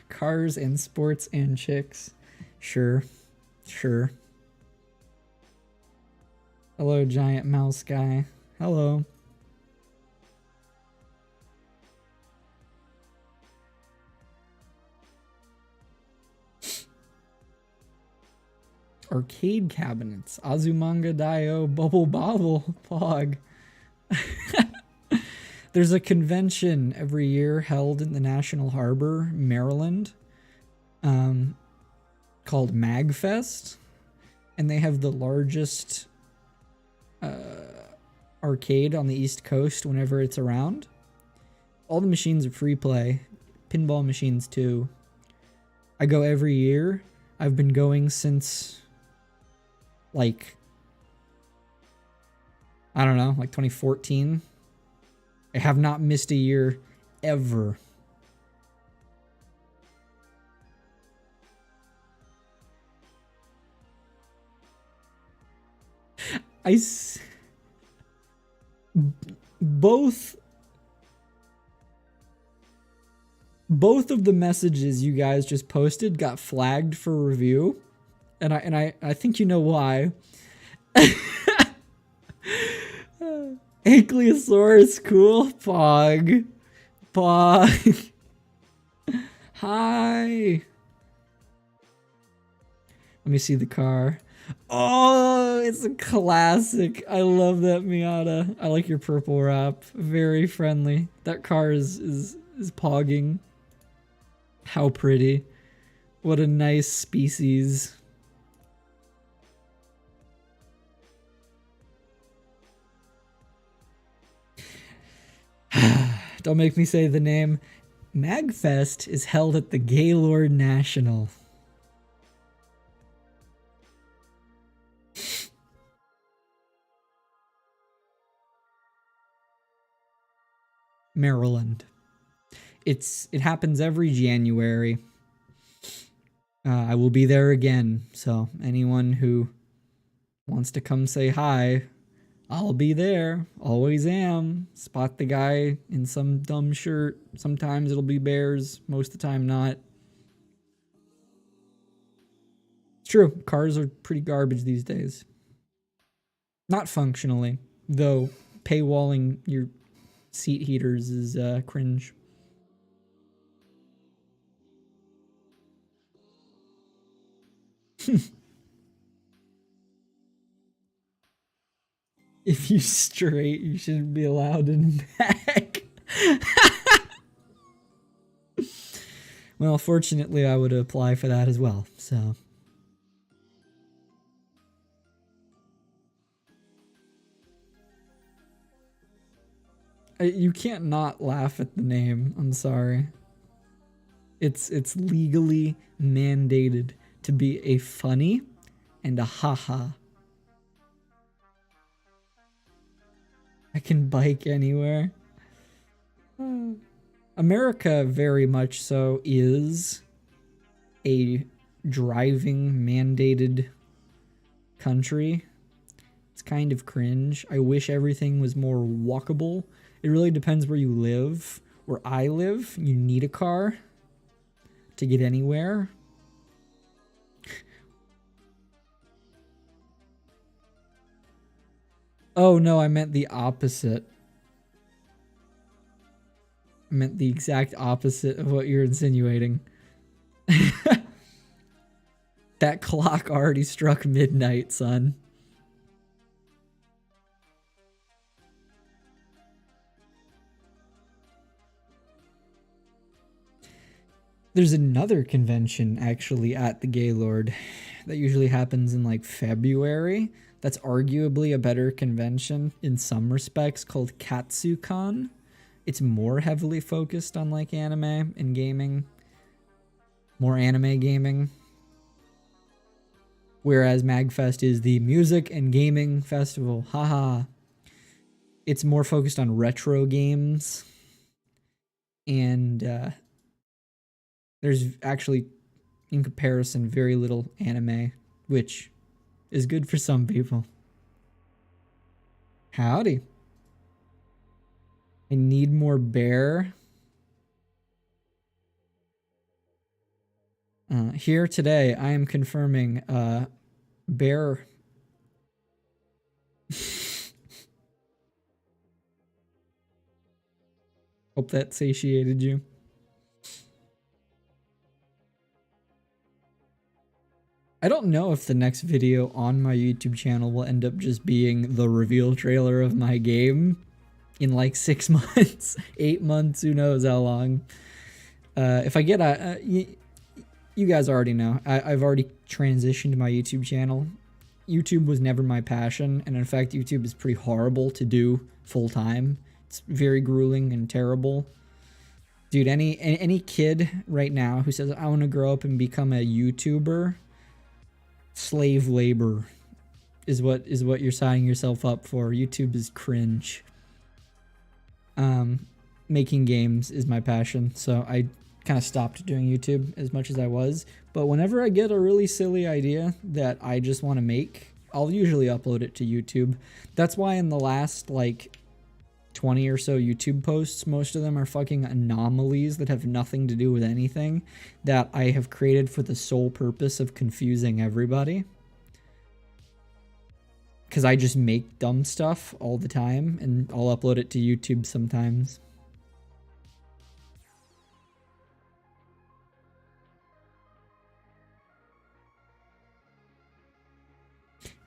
Cars and sports and chicks. Sure. Hello, giant mouse guy. Hello. Arcade cabinets. Azumanga Daioh, Bubble Bobble, Pog. There's a convention every year held in the National Harbor, Maryland, called MagFest, and they have the largest arcade on the East Coast whenever it's around. All the machines are free play. Pinball machines too. I go every year. I've been going since, like, I don't know, like 2014. I have not missed a year ever. Both of the messages you guys just posted got flagged for review, and I think you know why. Ankylosaurus, cool. Pog. Hi. Let me see the car. Oh, it's a classic. I love that Miata. I like your purple wrap. Very friendly. That car is pogging. How pretty. What a nice species. Don't make me say the name. MagFest is held at the Gaylord National. Maryland. It happens every January. I will be there again, so anyone who wants to come say hi, I'll be there. Always am. Spot the guy in some dumb shirt. Sometimes it'll be bears, most of the time not. It's true, cars are pretty garbage these days. Not functionally, though paywalling your seat heaters is cringe. If you straight, you shouldn't be allowed in back. Well, fortunately, I would apply for that as well, so. You can't not laugh at the name. I'm sorry. It's legally mandated to be a funny and a haha. I can bike anywhere. America very much so is a driving mandated country. It's kind of cringe. I wish everything was more walkable. It really depends where you live. Where I live, you need a car to get anywhere. Oh no, I meant the opposite. I meant the exact opposite of what you're insinuating. That clock already struck midnight, son. There's another convention actually at the Gaylord that usually happens in like February. That's arguably a better convention in some respects, called KatsuCon. It's more heavily focused on like anime and gaming. More anime gaming. Whereas MagFest is the music and gaming festival. Haha. It's more focused on retro games. And there's actually, in comparison, very little anime, which is good for some people. Howdy. I need more bear. Here today, I am confirming bear. Hope that satiated you. I don't know if the next video on my YouTube channel will end up just being the reveal trailer of my game in like 6 months, 8 months, who knows how long. If I get you guys already know, I've already transitioned my YouTube channel YouTube was never my passion, and in fact, YouTube is pretty horrible to do full time. It's very grueling and terrible. Dude, any kid right now who says I want to grow up and become a YouTuber, slave labor is what you're signing yourself up for. YouTube is cringe. Making games is my passion, so I kind of stopped doing YouTube as much as I was. But whenever I get a really silly idea that I just want to make, I'll usually upload it to YouTube. That's why in the last like 20 or so YouTube posts, most of them are fucking anomalies that have nothing to do with anything, that I have created for the sole purpose of confusing everybody. Because I just make dumb stuff all the time, and I'll upload it to YouTube sometimes.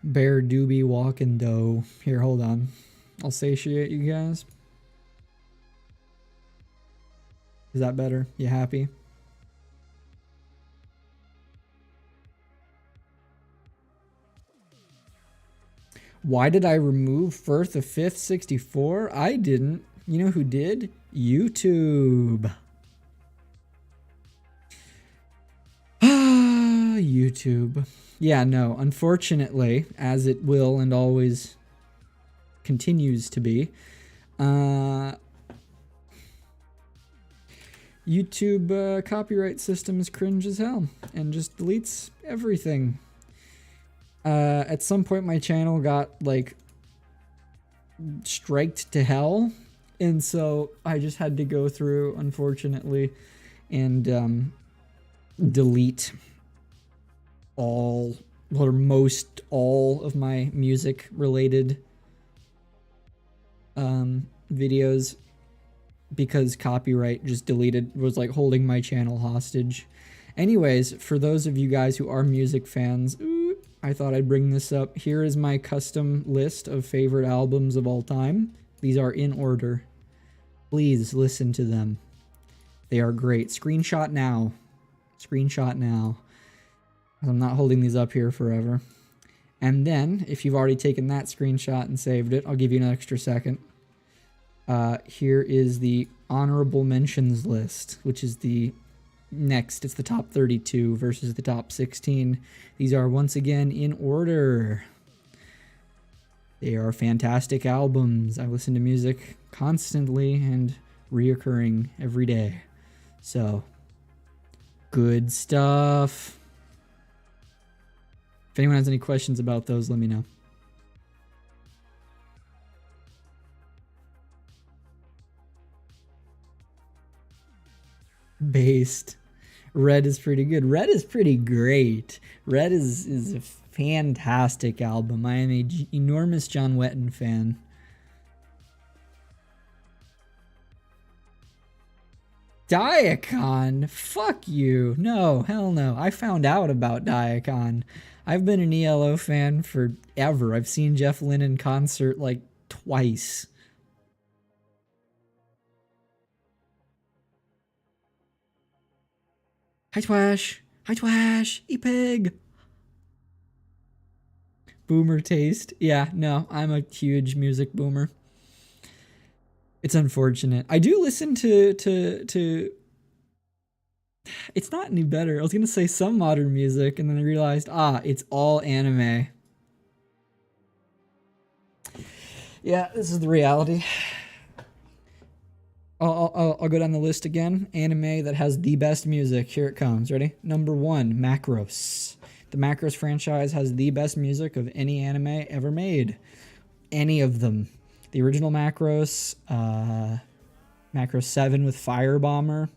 Bear doobie walking dough. Here, hold on. I'll satiate you guys. Is that better? You happy? Why did I remove Firth of 5th 64? I didn't. You know who did? YouTube. YouTube. Yeah, no, unfortunately, as it will and always continues to be, YouTube copyright system is cringe as hell and just deletes everything. At some point my channel got like striked to hell, and so I just had to go through, unfortunately, and delete all or most all of my music related videos, because copyright just was like holding my channel hostage. Anyways, for those of you guys who are music fans, I thought I'd bring this up. Here is my custom list of favorite albums of all time. These are in order. Please listen to them. They are great. Screenshot now. Screenshot now. I'm not holding these up here forever. And then, if you've already taken that screenshot and saved it, I'll give you an extra second. Here is the honorable mentions list, which is the next. It's the top 32 versus the top 16. These are once again in order. They are fantastic albums. I listen to music constantly and reoccurring every day. So, good stuff. If anyone has any questions about those, let me know. Based. Red is pretty good. Red is pretty great. Red is a fantastic album. I am an enormous John Wetton fan. Diacon? Fuck you. No, hell no. I found out about Diacon. I've been an ELO fan forever. I've seen Jeff Lynne in concert like twice. Hi Twash! Hi Twash! E-Pig! Boomer taste. Yeah, no, I'm a huge music boomer. It's unfortunate. I do listen to it's not any better. I was gonna say some modern music, and then I realized, it's all anime. Yeah, this is the reality. I'll go down the list again. Anime that has the best music. Here it comes. Ready? Number 1, Macross. The Macross franchise has the best music of any anime ever made. Any of them. The original Macross, Macross 7 with Fire Bomber.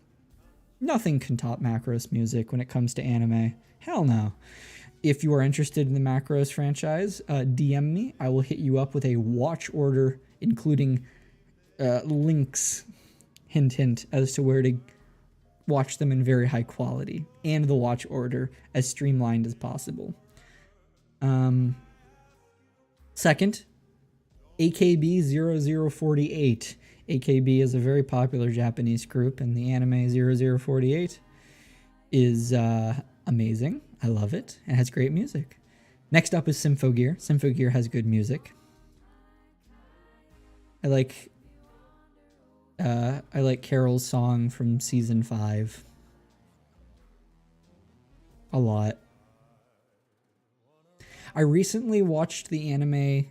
Nothing can top Macross music when it comes to anime. Hell no. If you are interested in the Macross franchise, DM me. I will hit you up with a watch order, including links, hint, hint, as to where to watch them in very high quality, and the watch order as streamlined as possible. Second, AKB 0048. AKB is a very popular Japanese group, and the anime 0048 is amazing. I love it. It has great music. Next up is Symphogear. Symphogear has good music. I like Carol's song from season 5 a lot. I recently watched the anime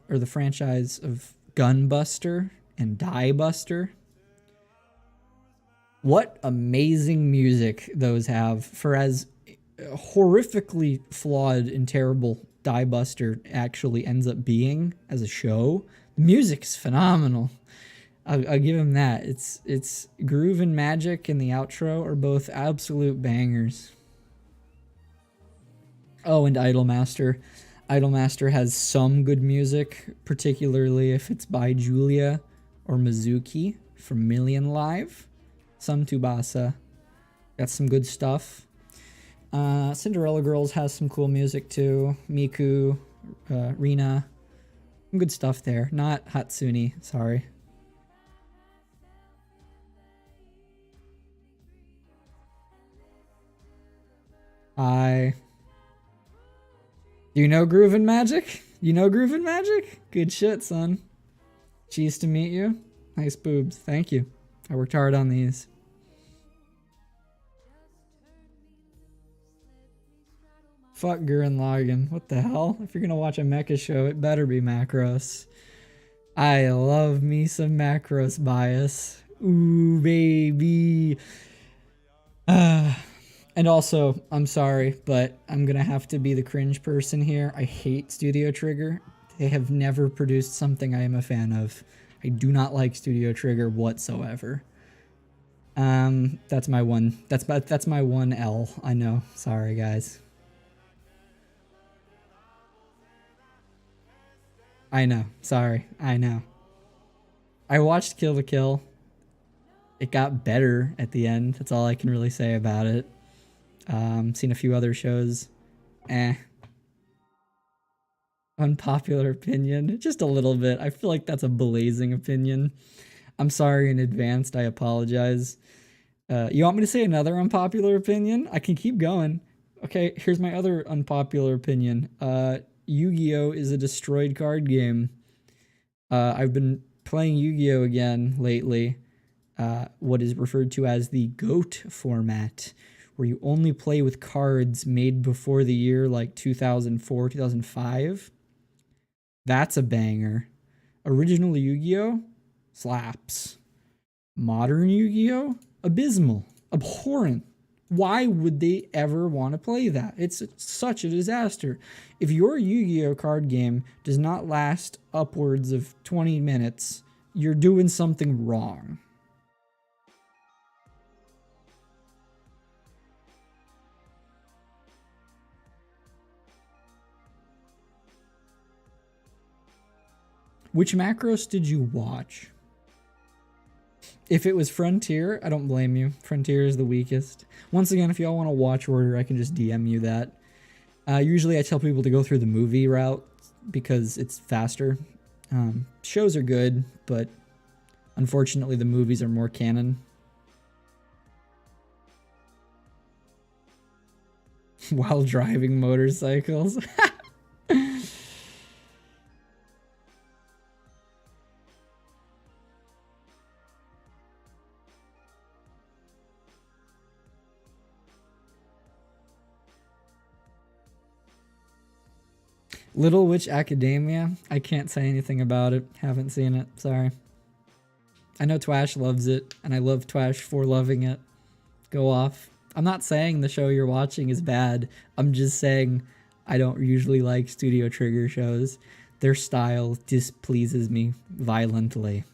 or the franchise of Gunbuster and Diebuster. What amazing music those have. For as horrifically flawed and terrible Diebuster actually ends up being as a show, the music's phenomenal. I'll give him that. It's Groove and Magic and the outro are both absolute bangers. Oh, and Idolmaster. Idolmaster has some good music, particularly if it's by Julia or Mizuki from Million Live. Some Tsubasa. Got some good stuff. Cinderella Girls has some cool music too. Miku, Rina. Some good stuff there. Not Hatsune, sorry. Do you know Groove and Magic? You know Groove and Magic? Good shit, son. Cheese to meet you. Nice boobs. Thank you. I worked hard on these. Fuck Gurren Lagann. What the hell? If you're gonna watch a mecha show, it better be Macross. I love me some Macross bias. Ooh, baby. And also, I'm sorry, but I'm gonna have to be the cringe person here. I hate Studio Trigger. They have never produced something I am a fan of. I do not like Studio Trigger whatsoever. That's my one. That's my one L. I know. Sorry, guys. I know. Sorry. I know. I watched Kill la Kill. It got better at the end. That's all I can really say about it. Seen a few other shows. Unpopular opinion. Just a little bit. I feel like that's a blazing opinion. I'm sorry in advance. I apologize. You want me to say another unpopular opinion? I can keep going. Okay, here's my other unpopular opinion. Yu-Gi-Oh! Is a destroyed card game. I've been playing Yu-Gi-Oh! Again lately. What is referred to as the GOAT format, where you only play with cards made before the year like 2004, 2005. That's a banger. Original Yu-Gi-Oh! Slaps. Modern Yu-Gi-Oh! Abysmal. Abhorrent. Why would they ever want to play that? It's such a disaster. If your Yu-Gi-Oh! Card game does not last upwards of 20 minutes, you're doing something wrong. Which Macross did you watch? If it was Frontier, I don't blame you. Frontier is the weakest. Once again, if y'all want to watch order, I can just DM you that. Usually I tell people to go through the movie route because it's faster. Shows are good, but unfortunately the movies are more canon. While driving motorcycles. Little Witch Academia. I can't say anything about it. Haven't seen it. Sorry. I know Twash loves it, and I love Twash for loving it. Go off. I'm not saying the show you're watching is bad. I'm just saying I don't usually like Studio Trigger shows. Their style displeases me violently.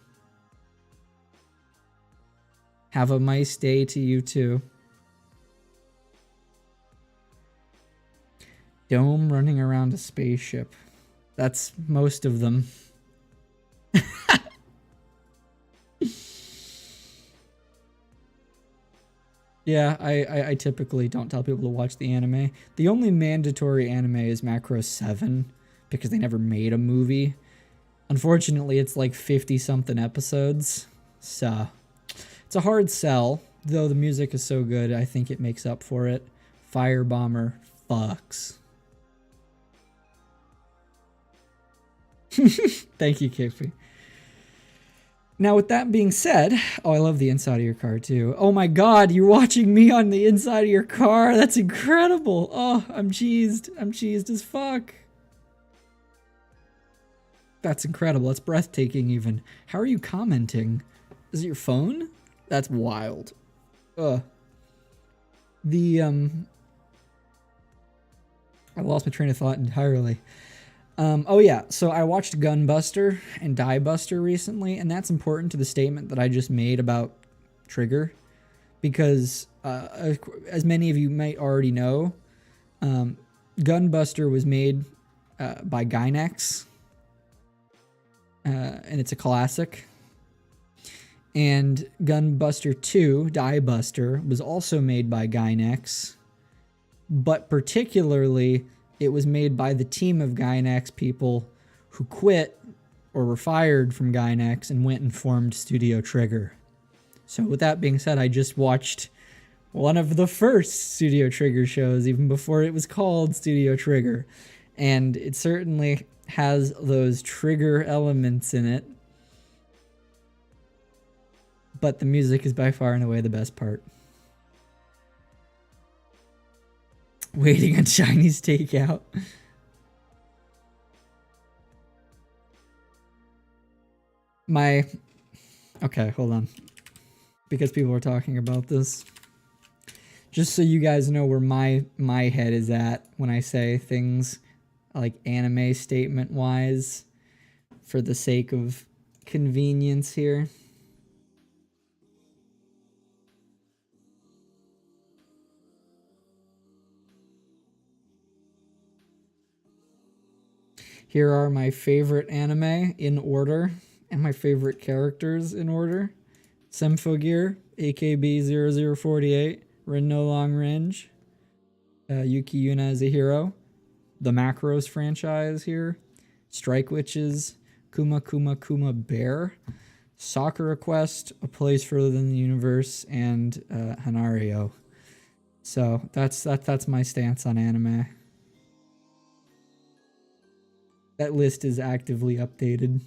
Have a nice day to you too. Dome running around a spaceship. That's most of them. Yeah, I typically don't tell people to watch the anime. The only mandatory anime is Macross 7 because they never made a movie. Unfortunately, it's like 50-something episodes. So, it's a hard sell. Though the music is so good, I think it makes up for it. Fire Bomber fucks. Thank you, KP. Now, with that being said, oh, I love the inside of your car too. Oh my God, you're watching me on the inside of your car. That's incredible. Oh, I'm cheesed. I'm cheesed as fuck. That's incredible. That's breathtaking even. How are you commenting? Is it your phone? That's wild. Ugh. I lost my train of thought entirely. Oh yeah, so I watched Gunbuster and Diebuster recently, and that's important to the statement that I just made about Trigger, because as many of you might already know, Gunbuster was made by 𝐿𝐏𝐿, and it's a classic. And Gunbuster 2, Diebuster, was also made by 𝐿𝐏𝐿, but particularly it was made by the team of 𝐿𝐏𝐿 people who quit or were fired from 𝐿𝐏𝐿 and went and formed Studio Trigger. So with that being said, I just watched one of the first Studio Trigger shows, even before it was called Studio Trigger. And it certainly has those trigger elements in it. But the music is by far and away the best part. Waiting on Chinese takeout. Okay, hold on. Because people are talking about this. Just so you guys know where my head is at when I say things like anime statement wise, for the sake of convenience here. Here are my favorite anime in order, and my favorite characters in order. Symphogear, AKB 0048, Rin no Long Range, Yuki Yuna as a hero, the Macros franchise here, Strike Witches, Kuma Kuma Kuma Bear, Sakura Quest, A Place Further Than the Universe, and Hanario. So that's my stance on anime. That list is actively updated.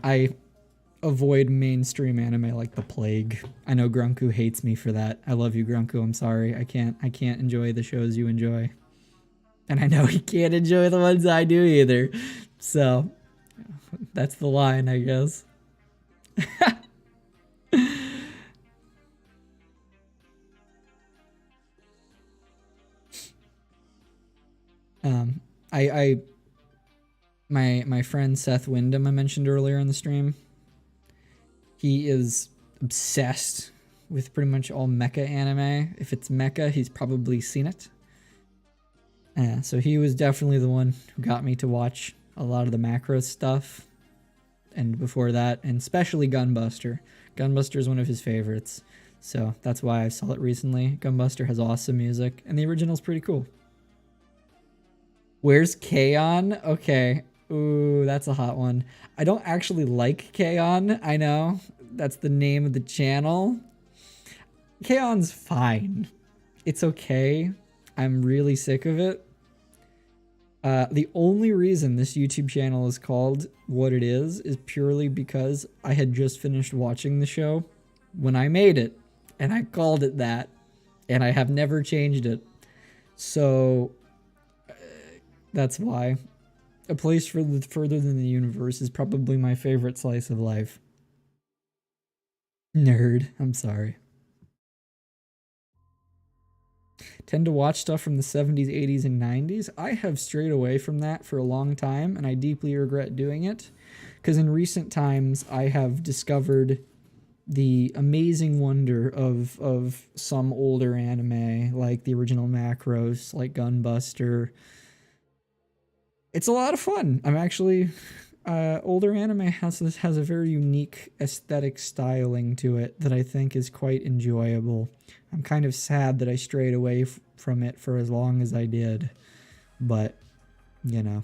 I avoid mainstream anime like the plague. I know Grunku hates me for that. I love you, Grunku. I'm sorry. I can't enjoy the shows you enjoy. And I know he can't enjoy the ones I do either. So that's the line, I guess. My friend Seth Wyndham I mentioned earlier in the stream, he is obsessed with pretty much all mecha anime. If it's mecha, he's probably seen it. So he was definitely the one who got me to watch a lot of the Macros stuff. And before that, and especially Gunbuster. Gunbuster is one of his favorites. So that's why I saw it recently. Gunbuster has awesome music, and the original's pretty cool. Where's K-On? Okay. Ooh, that's a hot one. I don't actually like K-On. I know. That's the name of the channel. K-On's fine. It's okay. I'm really sick of it. The only reason this YouTube channel is called what it is purely because I had just finished watching the show when I made it. And I called it that. And I have never changed it. So that's why. A Place Further Than the Universe is probably my favorite slice of life. Nerd. I'm sorry. Tend to watch stuff from the 70s, 80s, and 90s. I have strayed away from that for a long time, and I deeply regret doing it. Because in recent times, I have discovered the amazing wonder of some older anime, like the original Macros, like Gunbuster. It's a lot of fun. I'm actually... older anime has a very unique aesthetic styling to it that I think is quite enjoyable. I'm kind of sad that I strayed away from it for as long as I did. But, you know.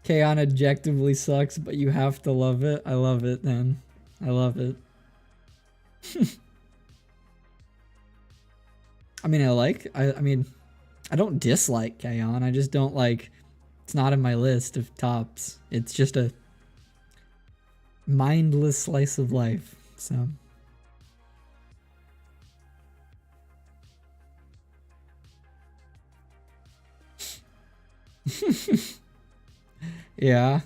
K-On objectively sucks, but you have to love it. I love it, man. I love it. I mean, I mean, I don't dislike K-On! I just don't like, it's not in my list of tops. It's just a mindless slice of life, so. Yeah.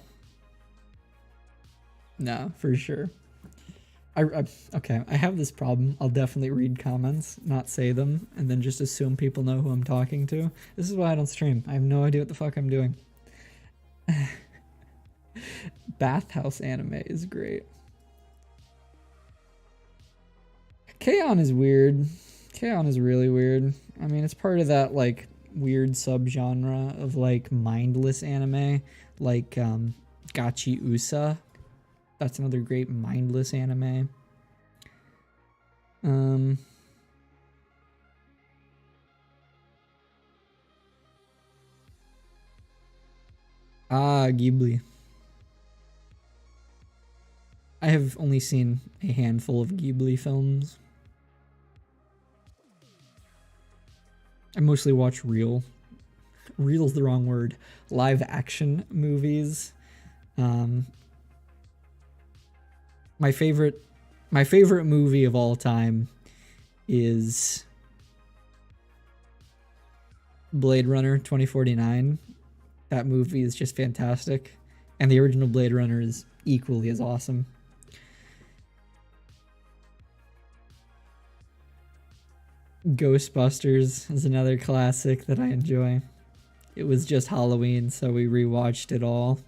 No, for sure. Okay, I have this problem. I'll definitely read comments, not say them, and then just assume people know who I'm talking to. This is why I don't stream. I have no idea what the fuck I'm doing. Bathhouse anime is great. K-On! Is weird. K-On! Is really weird. I mean, it's part of that, like, weird subgenre of, like, mindless anime, like, Gachi Usa. That's another great mindless anime. Ghibli. I have only seen a handful of Ghibli films. I mostly watch real's the wrong word, live action movies. My favorite movie of all time is Blade Runner 2049. That movie is just fantastic, and the original Blade Runner is equally as awesome. Ghostbusters is another classic that I enjoy. It was just Halloween, so we rewatched it all.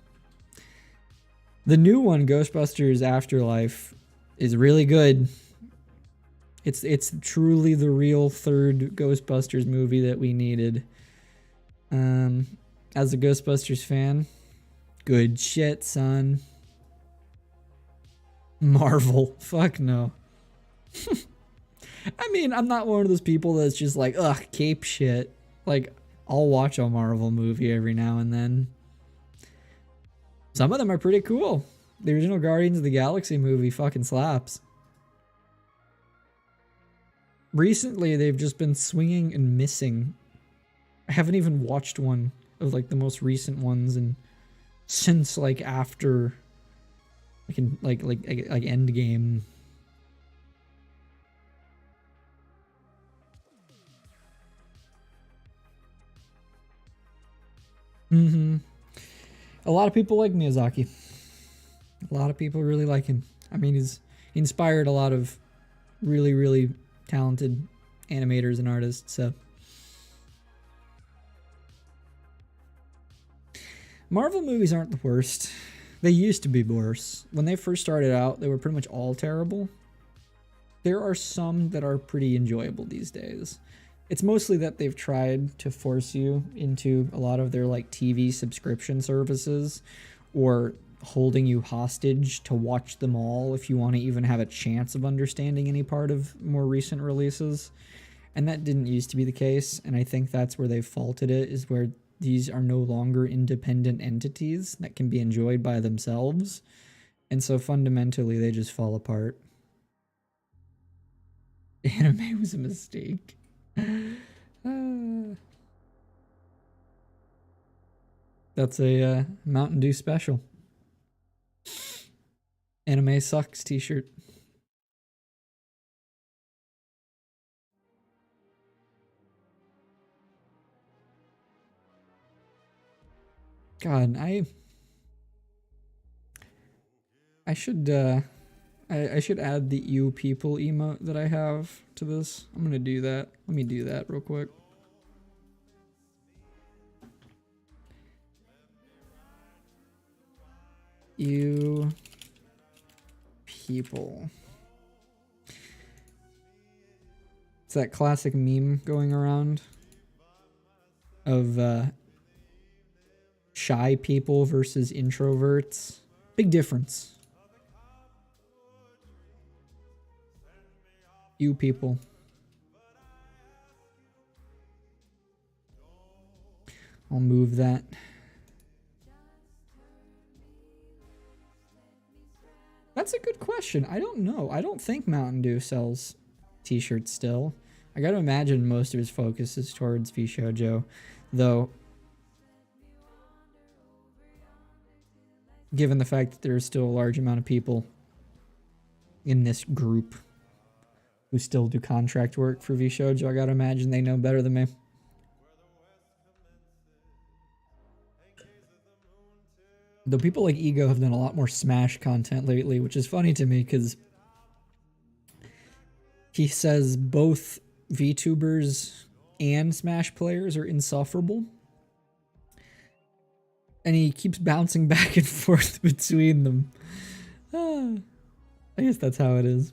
The new one, Ghostbusters Afterlife, is really good. It's truly the real third Ghostbusters movie that we needed. As a Ghostbusters fan, good shit, son. Marvel, fuck no. I mean, I'm not one of those people that's just like, ugh, cape shit. Like, I'll watch a Marvel movie every now and then. Some of them are pretty cool. The original Guardians of the Galaxy movie fucking slaps. Recently, they've just been swinging and missing. I haven't even watched one of like the most recent ones, and since like after, like Endgame. A lot of people like Miyazaki. A lot of people really like him. I mean, he inspired a lot of really, really talented animators and artists, so. Marvel movies aren't the worst. They used to be worse. When they first started out, they were pretty much all terrible. There are some that are pretty enjoyable these days. It's mostly that they've tried to force you into a lot of their like TV subscription services, or holding you hostage to watch them all if you want to even have a chance of understanding any part of more recent releases. And that didn't used to be the case, and I think that's where they've faulted it, is where these are no longer independent entities that can be enjoyed by themselves. And so fundamentally, they just fall apart. Anime was a mistake. That's a Mountain Dew special. Anime sucks t-shirt. God, I should I should add the "you people" emote that I have to this. I'm gonna do that. Let me do that real quick. You people. It's that classic meme going around of shy people versus introverts. Big difference. You people. I'll move that. That's a good question. I don't know. I don't think Mountain Dew sells t-shirts still. I gotta imagine most of his focus is towards 𝐷𝐿𝐴𝐥𝐥, though, given the fact that there's still a large amount of people in this group who still do contract work for 𝐷𝐿𝐴𝐥𝐥, I gotta imagine they know better than me. Though people like Ego have done a lot more Smash content lately, which is funny to me because he says both VTubers and Smash players are insufferable. And he keeps bouncing back and forth between them. I guess that's how it is.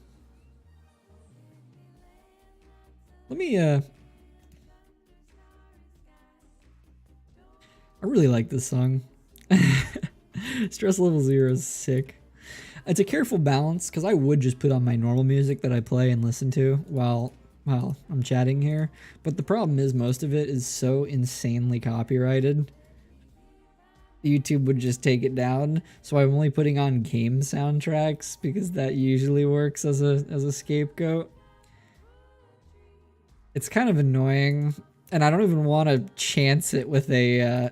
Let me, I really like this song. Stress Level 0 is sick. It's a careful balance, because I would just put on my normal music that I play and listen to while I'm chatting here. But the problem is most of it is so insanely copyrighted. YouTube would just take it down, so I'm only putting on game soundtracks because that usually works as a scapegoat. It's kind of annoying, and I don't even want to chance it with a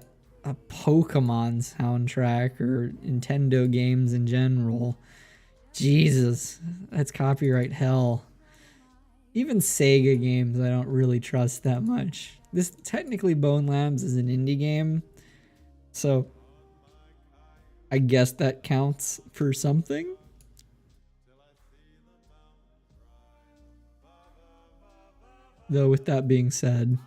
Pokemon soundtrack or Nintendo games in general. Jesus, that's copyright hell. Even Sega games I don't really trust that much. This technically Bone Labs is an indie game, so I guess that counts for something. Though with that being said,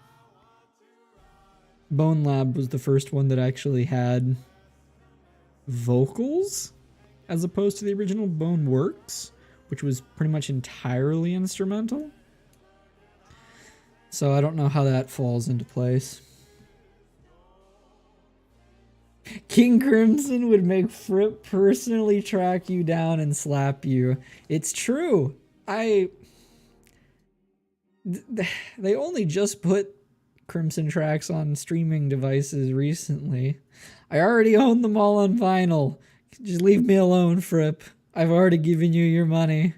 Bone Lab was the first one that actually had vocals as opposed to the original Bone Works, which was pretty much entirely instrumental. So I don't know how that falls into place. King Crimson would make Fripp personally track you down and slap you. It's true. They only just put Crimson tracks on streaming devices recently. I already own them all on vinyl. Just leave me alone, Fripp. I've already given you your money.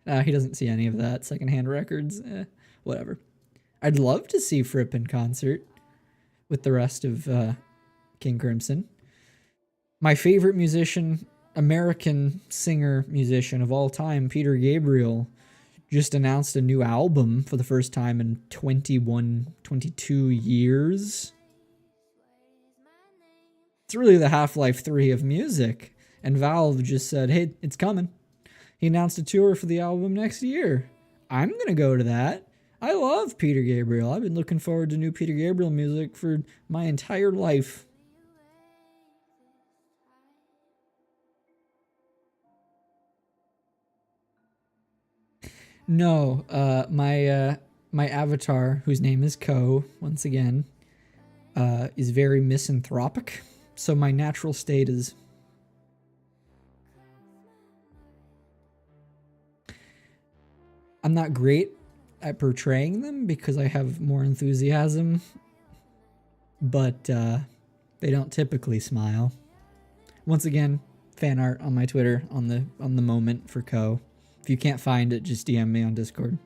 He doesn't see any of that. Secondhand records. Whatever. I'd love to see Fripp in concert with the rest of King Crimson. My favorite musician, American singer-musician of all time, Peter Gabriel, just announced a new album for the first time in 22 years. It's really the Half-Life 3 of music. And Valve just said, hey, it's coming. He announced a tour for the album next year. I'm going to go to that. I love Peter Gabriel. I've been looking forward to new Peter Gabriel music for my entire life. No, my avatar, whose name is Ko, once again, is very misanthropic. So my natural state is I'm not great at portraying them because I have more enthusiasm, but they don't typically smile. Once again, fan art on my Twitter on the moment for Ko. If you can't find it, just DM me on Discord.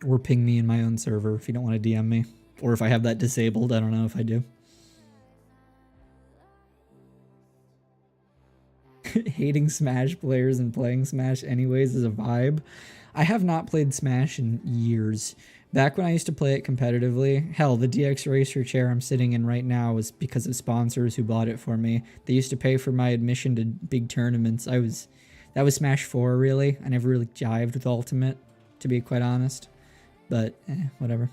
Or ping me in my own server if you don't want to DM me. Or if I have that disabled, I don't know if I do. Hating Smash players and playing Smash anyways is a vibe. I have not played Smash in years. Back when I used to play it competitively, hell, the DX Racer chair I'm sitting in right now was because of sponsors who bought it for me. They used to pay for my admission to big tournaments. That was Smash 4, really. I never really jived with Ultimate, to be quite honest. But, whatever.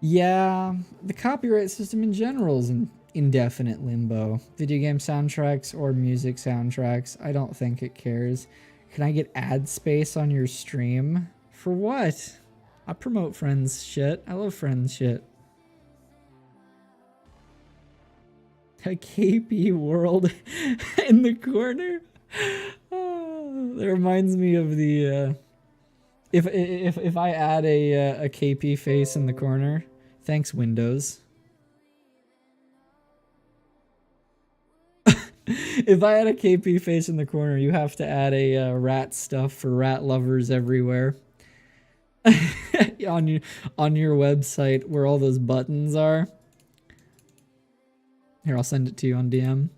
Yeah, the copyright system in general is in indefinite limbo. Video game soundtracks or music soundtracks, I don't think it cares. Can I get ad space on your stream? For what? I promote Friends shit. I love Friends shit. A KP world in the corner? Oh, that reminds me of the... If I add a KP face in the corner, thanks Windows. If I had a KP face in the corner, you have to add a rat stuff for rat lovers everywhere. on your website where all those buttons are. Here, I'll send it to you on DM.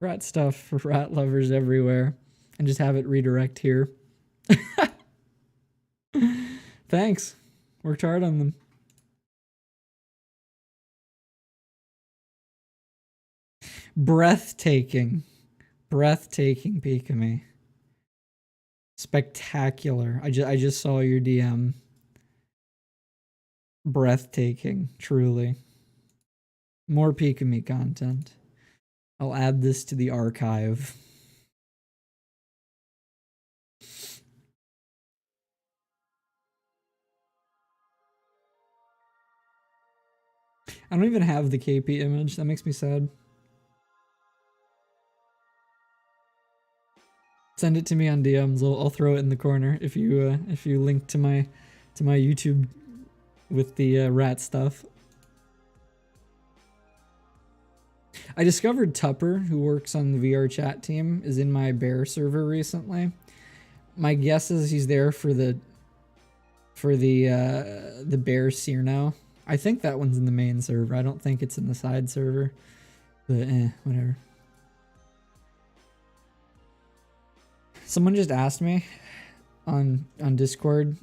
Rat stuff for rat lovers everywhere. And just have it redirect here. Thanks. Worked hard on them. Breathtaking. Breathtaking, Pikami. Spectacular. I just saw your DM. Breathtaking, truly. More Pikami content. I'll add this to the archive. I don't even have the KP image. That makes me sad. Send it to me on DMs. I'll throw it in the corner if you link to my YouTube with the rat stuff. I discovered Tupper, who works on the VR chat team, is in my bear server recently. My guess is he's there for the bear Cyrno. I think that one's in the main server. I don't think it's in the side server. But whatever. Someone just asked me on Discord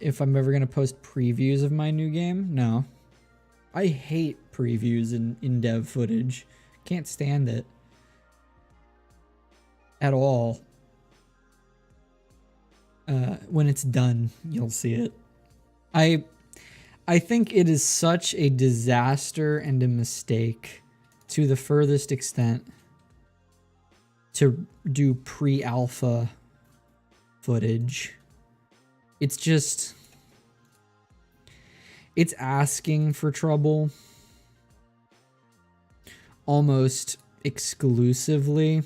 if I'm ever gonna post previews of my new game. No. I hate previews in dev footage. Can't stand it. At all. When it's done, you'll see it. I think it is such a disaster and a mistake to the furthest extent to do pre-alpha footage. It's just... it's asking for trouble almost exclusively.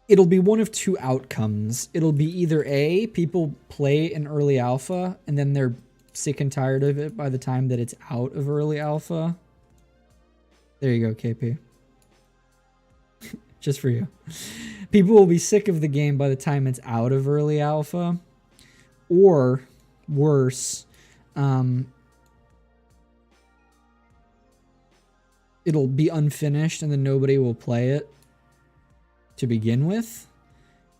It'll be one of two outcomes. It'll be either A, people play in early alpha and then they're sick and tired of it by the time that it's out of early alpha. There you go, KP. Just for you. People will be sick of the game by the time it's out of early alpha. Or, worse, it'll be unfinished and then nobody will play it to begin with.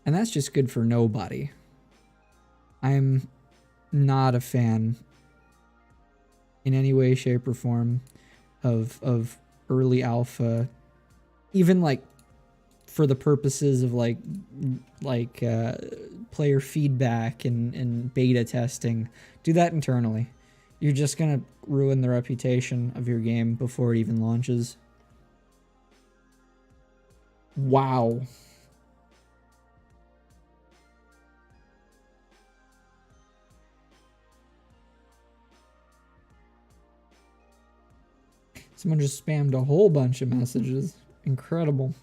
And that's just good for nobody. I'm not a fan in any way, shape, or form of early alpha, even like for the purposes of like player feedback and beta testing. Do that internally. You're just gonna ruin the reputation of your game before it even launches. Wow. Someone just spammed a whole bunch of messages. Incredible.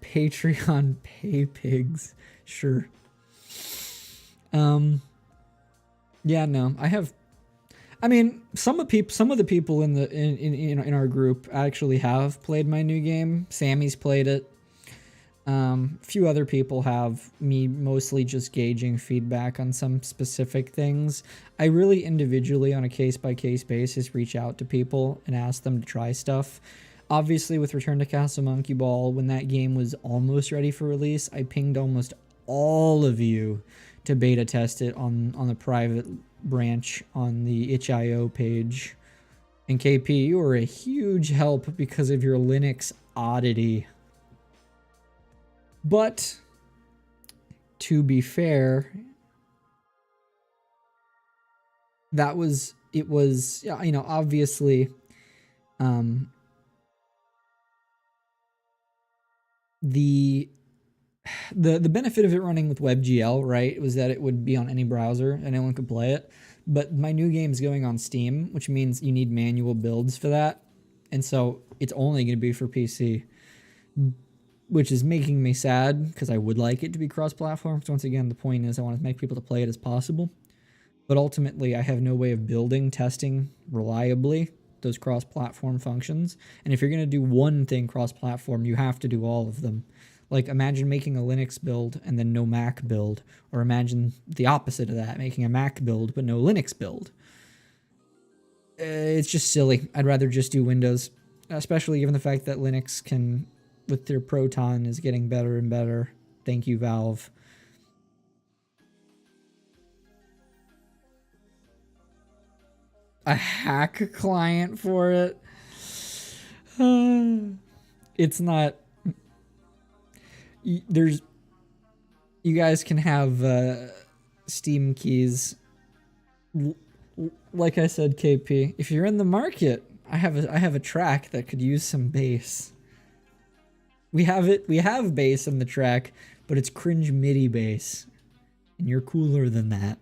Patreon pay pigs. Sure. Yeah, no. I mean, some of the people in our group actually have played my new game. Sammy's played it. A few other people have, me mostly just gauging feedback on some specific things. I really individually, on a case-by-case basis, reach out to people and ask them to try stuff. Obviously, with Return to Castle Monkey Ball, when that game was almost ready for release, I pinged almost all of you to beta test it on the private branch on the itch.io page. And KP, you were a huge help because of your Linux oddity. But, to be fair, it was, you know, obviously, the benefit of it running with WebGL, right, was that it would be on any browser and anyone could play it. But my new game's going on Steam, which means you need manual builds for that. And so it's only going to be for PC. which is making me sad because I would like it to be cross-platform. So once again, the point is I want as many people to play it as possible. But ultimately, I have no way of building, testing reliably those cross-platform functions. And if you're going to do one thing cross-platform, you have to do all of them. Like, imagine making a Linux build and then no Mac build. Or imagine the opposite of that, making a Mac build but no Linux build. It's just silly. I'd rather just do Windows, especially given the fact that Linux can, with their Proton, is getting better and better. Thank you, Valve. A hack client for it? It's not... There's... You guys can have Steam keys. Like I said, KP, if you're in the market, I have a track that could use some bass. We have bass in the track, but it's cringe MIDI bass. And you're cooler than that.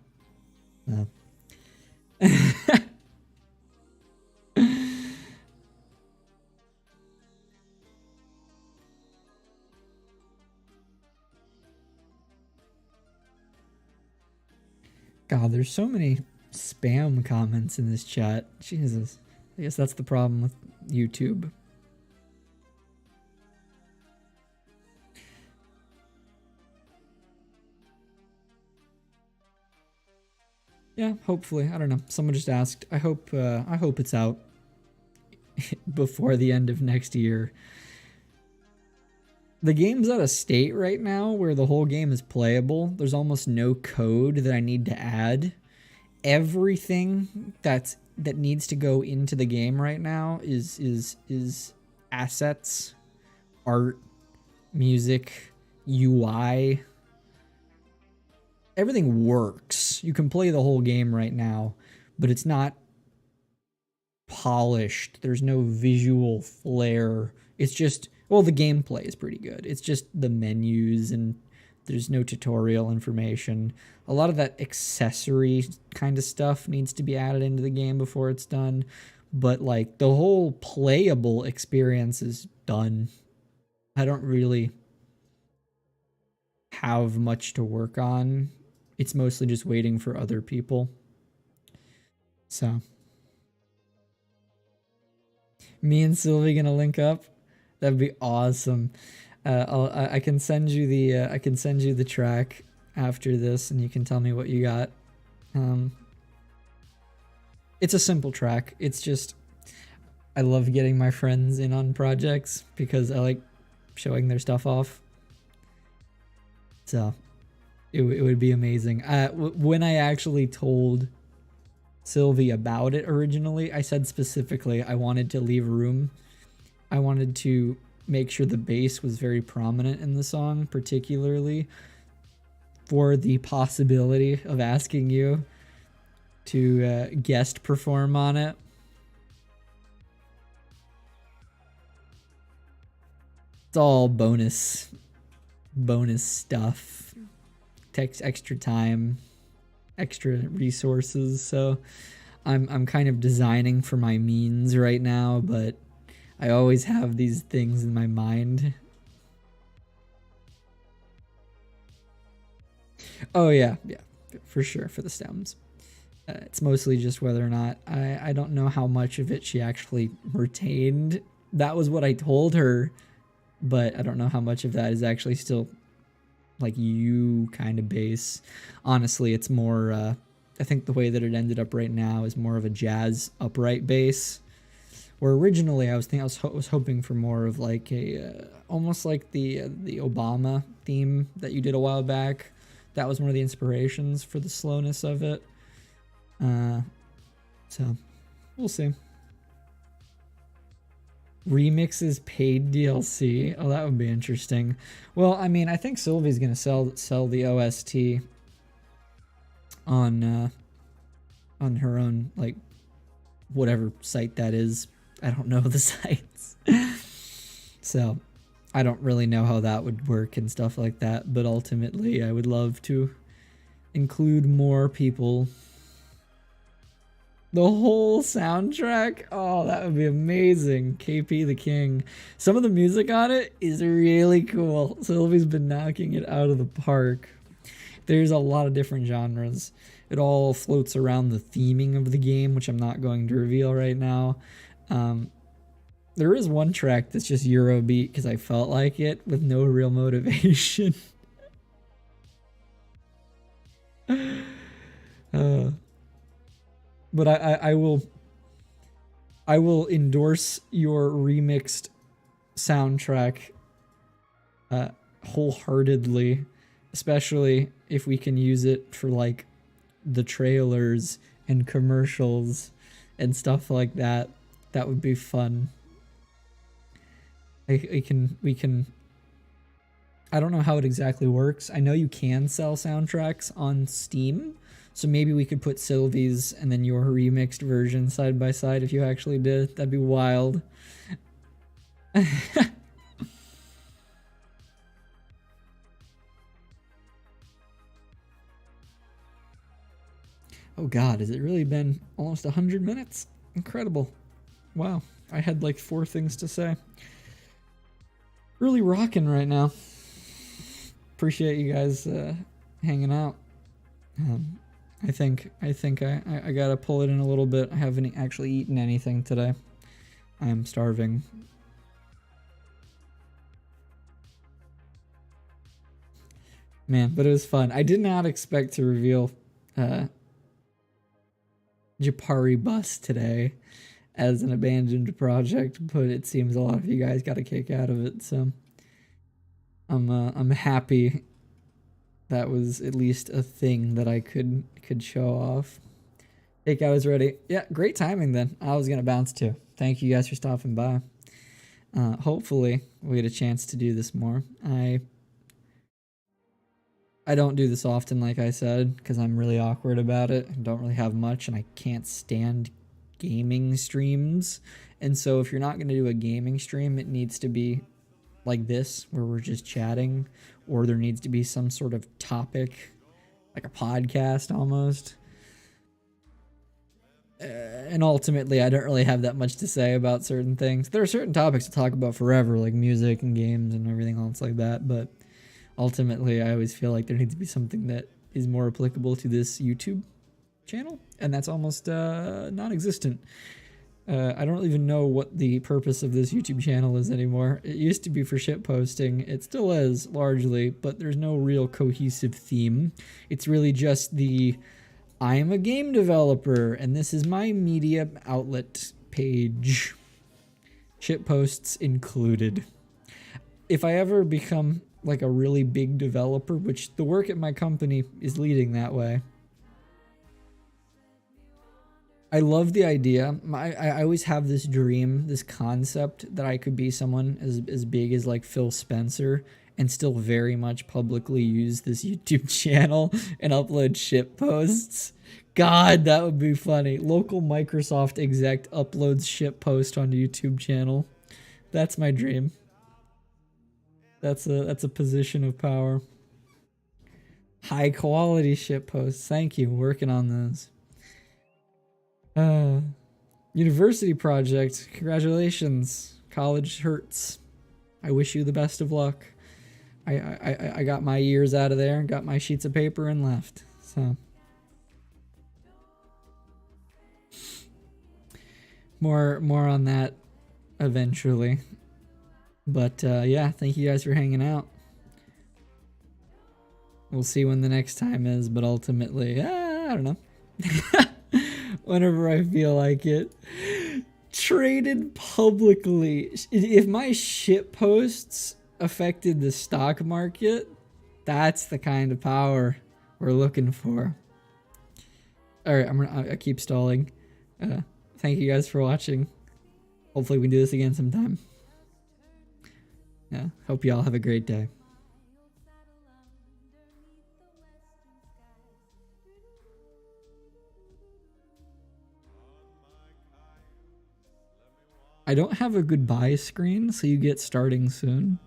God, there's so many spam comments in this chat. Jesus. I guess that's the problem with YouTube. Yeah, hopefully. I don't know. Someone just asked. I hope it's out before the end of next year. The game's out of state right now where the whole game is playable. There's almost no code that I need to add. Everything that needs to go into the game right now is assets, art, music, UI. Everything works. You can play the whole game right now, but it's not polished. There's no visual flair. It's just, well, the gameplay is pretty good. It's just the menus and there's no tutorial information. A lot of that accessory kind of stuff needs to be added into the game before it's done. But like the whole playable experience is done. I don't really have much to work on. It's mostly just waiting for other people. So me and Sylvie gonna link up. That'd be awesome. I can send you the track after this, and you can tell me what you got. It's a simple track. It's just I love getting my friends in on projects because I like showing their stuff off. So it would be amazing. When I actually told Sylvie about it originally, I said specifically I wanted to leave room. I wanted to make sure the bass was very prominent in the song, particularly for the possibility of asking you to guest perform on it. It's all bonus stuff. Takes extra time, extra resources, so I'm kind of designing for my means right now, but I always have these things in my mind. Oh yeah, for sure, for the stems. It's mostly just whether or not, I don't know how much of it she actually retained. That was what I told her, but I don't know how much of that is actually still like you kind of bass. Honestly, it's more, I think the way that it ended up right now is more of a jazz upright bass. Where originally I was hoping for more of like a almost like the Obama theme that you did a while back. That was one of the inspirations for the slowness of it. So we'll see. Remixes paid DLC. Oh, that would be interesting. Well, I mean, I think Sylvie's gonna sell the OST on her own, like, whatever site that is. I don't know the sites. So I don't really know how that would work and stuff like that, but ultimately I would love to include more people. The whole soundtrack? Oh, that would be amazing. KP the King. Some of the music on it is really cool. Sylvie's been knocking it out of the park. There's a lot of different genres. It all floats around the theming of the game, which I'm not going to reveal right now. There is one track that's just Eurobeat because I felt like it with no real motivation. But I will endorse your remixed soundtrack wholeheartedly, especially if we can use it for like the trailers and commercials and stuff like that. That would be fun. We can I don't know how it exactly works. I know you can sell soundtracks on Steam, so maybe we could put Sylvie's and then your remixed version side by side if you actually did. That'd be wild. Oh god, has it really been almost 100 minutes? Incredible. Wow, I had like 4 things to say. Really rocking right now. Appreciate you guys hanging out. I think I gotta pull it in a little bit. I haven't actually eaten anything today. I'm starving. Man, but it was fun. I did not expect to reveal Japari Bus today as an abandoned project, but it seems a lot of you guys got a kick out of it, so I'm happy that was at least a thing that I could show off. Takeout is ready. Yeah, great timing then. I was gonna bounce too. Thank you guys for stopping by. Hopefully we get a chance to do this more. I don't do this often, like I said, because I'm really awkward about it. I don't really have much, and I can't stand gaming streams. And so if you're not going to do a gaming stream, it needs to be like this, where we're just chatting, or there needs to be some sort of topic, like a podcast almost. And ultimately, I don't really have that much to say about certain things. There are certain topics to talk about forever, like music and games and everything else like that, but ultimately, I always feel like there needs to be something that is more applicable to this YouTube channel, and that's almost non-existent. I don't even know what the purpose of this YouTube channel is anymore. It used to be for shit posting. It still is, largely, but there's no real cohesive theme. It's really just the, I'm a game developer, and this is my media outlet page. Shit posts included. If I ever become like a really big developer, which the work at my company is leading that way. I love the idea. I always have this dream, this concept that I could be someone as big as like Phil Spencer and still very much publicly use this YouTube channel and upload shit posts. God, that would be funny. Local Microsoft exec uploads shit post on YouTube channel. That's my dream. That's a position of power. High quality shit posts. Thank you. Working on those. University project. Congratulations. College hurts. I wish you the best of luck. I got my years out of there, got my sheets of paper and left. So more on that eventually. But yeah, thank you guys for hanging out. We'll see when the next time is, but ultimately, I don't know. Whenever I feel like it. Traded publicly. If my shit posts affected the stock market, that's the kind of power we're looking for. All right, I keep stalling. Thank you guys for watching. Hopefully we can do this again sometime. Yeah, hope you all have a great day. I don't have a goodbye screen, so you get starting soon.